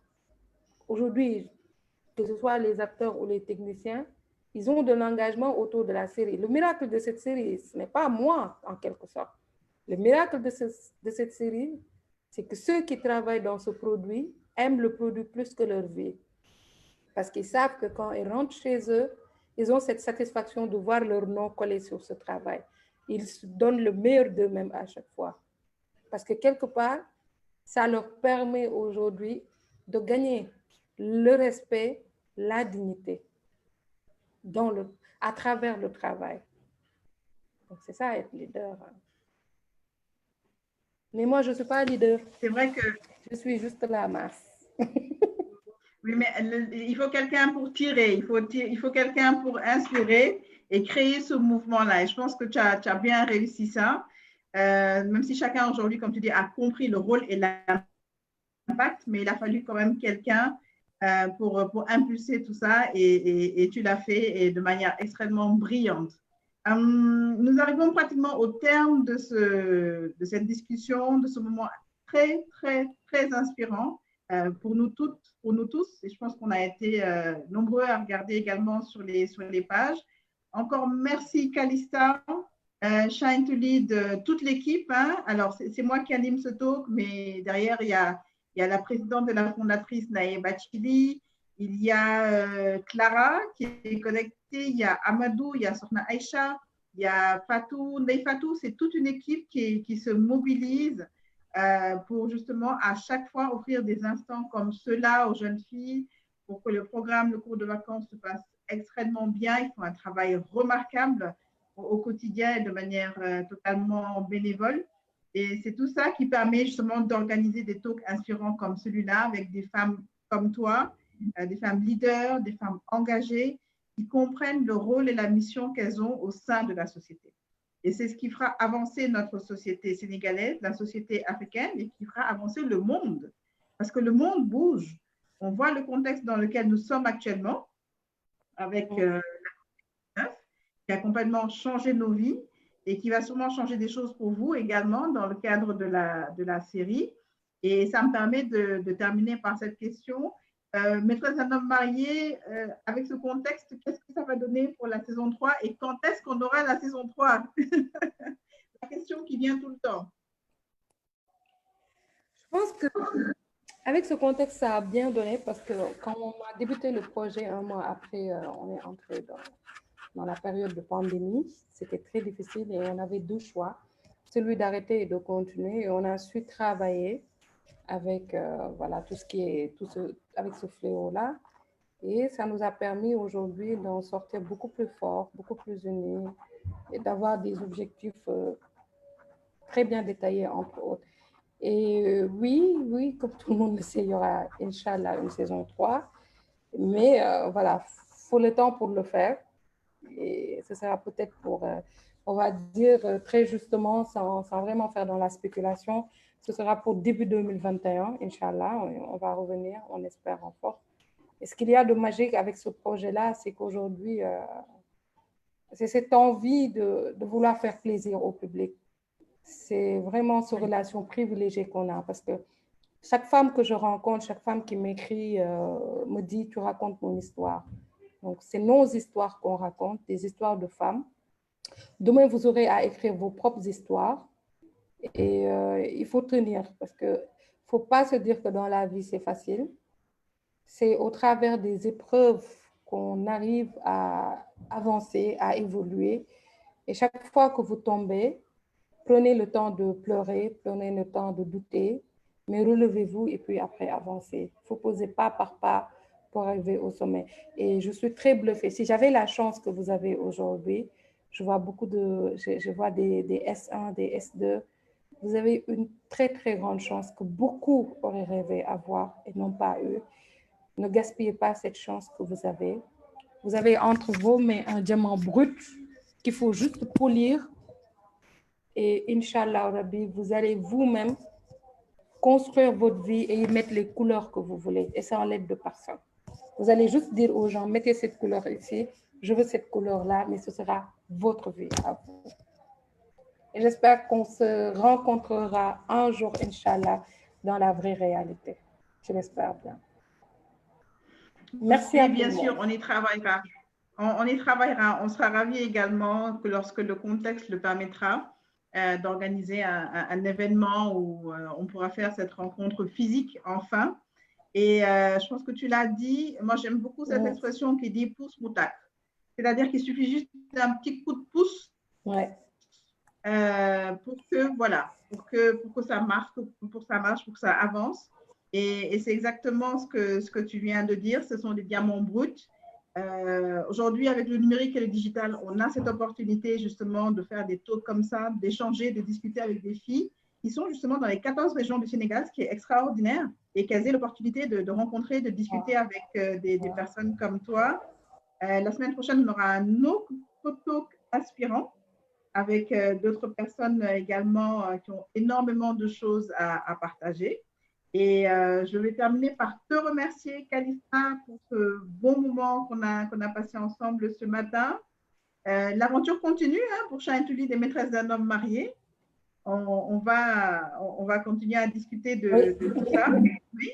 Aujourd'hui, que ce soit les acteurs ou les techniciens, ils ont de l'engagement autour de la série. Le miracle de cette série, ce n'est pas moi, en quelque sorte. Le miracle de cette série, c'est que ceux qui travaillent dans ce produit aiment le produit plus que leur vie. Parce qu'ils savent que quand ils rentrent chez eux, ils ont cette satisfaction de voir leur nom collé sur ce travail. Ils se donnent le meilleur d'eux-mêmes à chaque fois. Parce que quelque part, ça leur permet aujourd'hui de gagner le respect, la dignité à travers le travail. Donc, c'est ça, être leader. Mais moi, je ne suis pas leader. C'est vrai que... Je suis juste la masse. Oui, mais il faut quelqu'un pour tirer, il faut quelqu'un pour inspirer et créer ce mouvement-là. Et je pense que tu as bien réussi ça, même si chacun aujourd'hui, comme tu dis, a compris le rôle et l'impact, mais il a fallu quand même quelqu'un pour impulser tout ça et tu l'as fait et de manière extrêmement brillante. Nous arrivons pratiquement au terme de cette discussion, de ce moment très, très, très inspirant. Pour nous toutes, pour nous tous, et je pense qu'on a été nombreux à regarder également sur les pages. Encore merci Calista, Shine to Lead, toute l'équipe. Hein. Alors, c'est moi qui anime ce talk, mais derrière, il y a la présidente et la fondatrice Naïe Bachili, il y a Clara qui est connectée, il y a Amadou, il y a Sorna Aïcha, il y a Fatou, Ndei Fatou, c'est toute une équipe qui se mobilise pour justement à chaque fois offrir des instants comme ceux-là aux jeunes filles pour que le cours de vacances se passe extrêmement bien. Ils font un travail remarquable au quotidien et de manière totalement bénévole. Et c'est tout ça qui permet justement d'organiser des talks inspirants comme celui-là avec des femmes comme toi, des femmes leaders, des femmes engagées qui comprennent le rôle et la mission qu'elles ont au sein de la société. Et c'est ce qui fera avancer notre société sénégalaise, la société africaine, et qui fera avancer le monde. Parce que le monde bouge. On voit le contexte dans lequel nous sommes actuellement, avec la COVID-19, qui a complètement changé nos vies et qui va sûrement changer des choses pour vous également dans le cadre de la série. Et ça me permet de terminer par cette question. Maîtresse d'un homme marié, avec ce contexte, qu'est-ce que ça va donner pour la saison 3 et quand est-ce qu'on aura la saison 3? La question qui vient tout le temps. pense que avec ce contexte, ça a bien donné parce que quand on a débuté le projet un mois après, on est entré dans la période de pandémie. C'était très difficile et on avait deux choix, celui d'arrêter et de continuer. Et on a su travailler avec voilà, tout ce qui est, avec ce fléau-là. Et ça nous a permis aujourd'hui d'en sortir beaucoup plus fort, beaucoup plus unis et d'avoir des objectifs très bien détaillés entre autres. Et oui, comme tout le monde le sait, il y aura, Inch'Allah, une saison 3. Mais voilà, il faut le temps pour le faire. Et ce sera peut-être pour, on va dire très justement, sans vraiment faire dans la spéculation, ce sera pour début 2021, Inch'Allah. On va revenir, on espère en force. Et ce qu'il y a de magique avec ce projet-là, c'est qu'aujourd'hui, c'est cette envie de vouloir faire plaisir au public. C'est vraiment cette relation privilégiée qu'on a parce que chaque femme que je rencontre, chaque femme qui m'écrit me dit « tu racontes mon histoire ». Donc, c'est nos histoires qu'on raconte, des histoires de femmes. Demain, vous aurez à écrire vos propres histoires et il faut tenir parce qu'il ne faut pas se dire que dans la vie, c'est facile. C'est au travers des épreuves qu'on arrive à avancer, à évoluer. Et chaque fois que vous tombez, prenez le temps de pleurer, prenez le temps de douter, mais relevez-vous et puis après avancez. Il faut poser pas par pas pour arriver au sommet. Et je suis très bluffée. Si j'avais la chance que vous avez aujourd'hui, je vois je vois des S1, des S2. Vous avez une très, très grande chance que beaucoup auraient rêvé avoir et n'ont pas eu. Ne gaspillez pas cette chance que vous avez. Vous avez entre vos mains un diamant brut qu'il faut juste polir. Et Inch'Allah, Rabbi, vous allez vous-même construire votre vie et y mettre les couleurs que vous voulez. Et sans l'aide de personne. Vous allez juste dire aux gens, mettez cette couleur ici, je veux cette couleur-là, mais ce sera votre vie à vous. Et j'espère qu'on se rencontrera un jour, Inch'Allah, dans la vraie réalité. Je l'espère bien. Merci à vous. Bien sûr, on y travaillera. On y travaillera. On sera ravis également que lorsque le contexte le permettra, d'organiser un événement où on pourra faire cette rencontre physique enfin. Et je pense que tu l'as dit, moi j'aime beaucoup cette expression qui dit pouce moutak. C'est-à-dire qu'il suffit juste d'un petit coup de pouce pour que ça marche, pour que ça avance. Et c'est exactement ce que tu viens de dire, ce sont des diamants bruts. Aujourd'hui, avec le numérique et le digital, on a cette opportunité justement de faire des talks comme ça, d'échanger, de discuter avec des filles qui sont justement dans les 14 régions du Sénégal, ce qui est extraordinaire, et qu'elles aient l'opportunité de rencontrer, de discuter avec des personnes comme toi. La semaine prochaine, on aura un autre talk aspirant avec d'autres personnes également qui ont énormément de choses à partager. Et je vais terminer par te remercier, Calista, pour ce bon moment qu'on a passé ensemble ce matin. L'aventure continue pour Shine to Lead des maîtresses d'un homme marié. On va continuer à discuter de tout ça. Oui.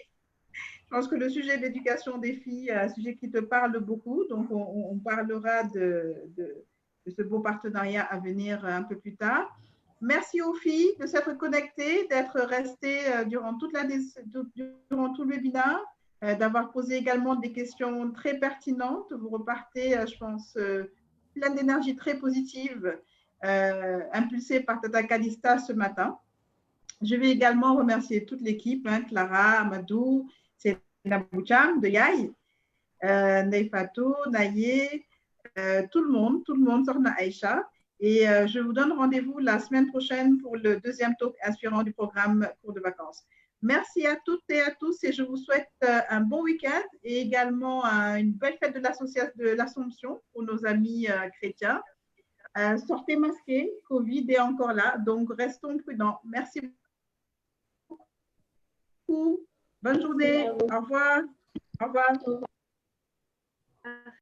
Je pense que le sujet de l'éducation des filles est un sujet qui te parle beaucoup. Donc, on parlera de ce beau partenariat à venir un peu plus tard. Merci aux filles de s'être connectées, d'être restées durant tout le webinaire, d'avoir posé également des questions très pertinentes. Vous repartez, je pense, plein d'énergie très positive, impulsée par Tata Calista ce matin. Je vais également remercier toute l'équipe, Clara, Amadou, Selena Boucham de Yaï, Neifatou, Naye, tout le monde, Sorna Aïcha. Et je vous donne rendez-vous la semaine prochaine pour le deuxième talk inspirant du programme Cours de vacances. Merci à toutes et à tous et je vous souhaite un bon week-end et également une belle fête de l'Assomption pour nos amis chrétiens. Sortez masqués, Covid est encore là, donc restons prudents. Merci beaucoup. Bonne journée. Au revoir. Au revoir.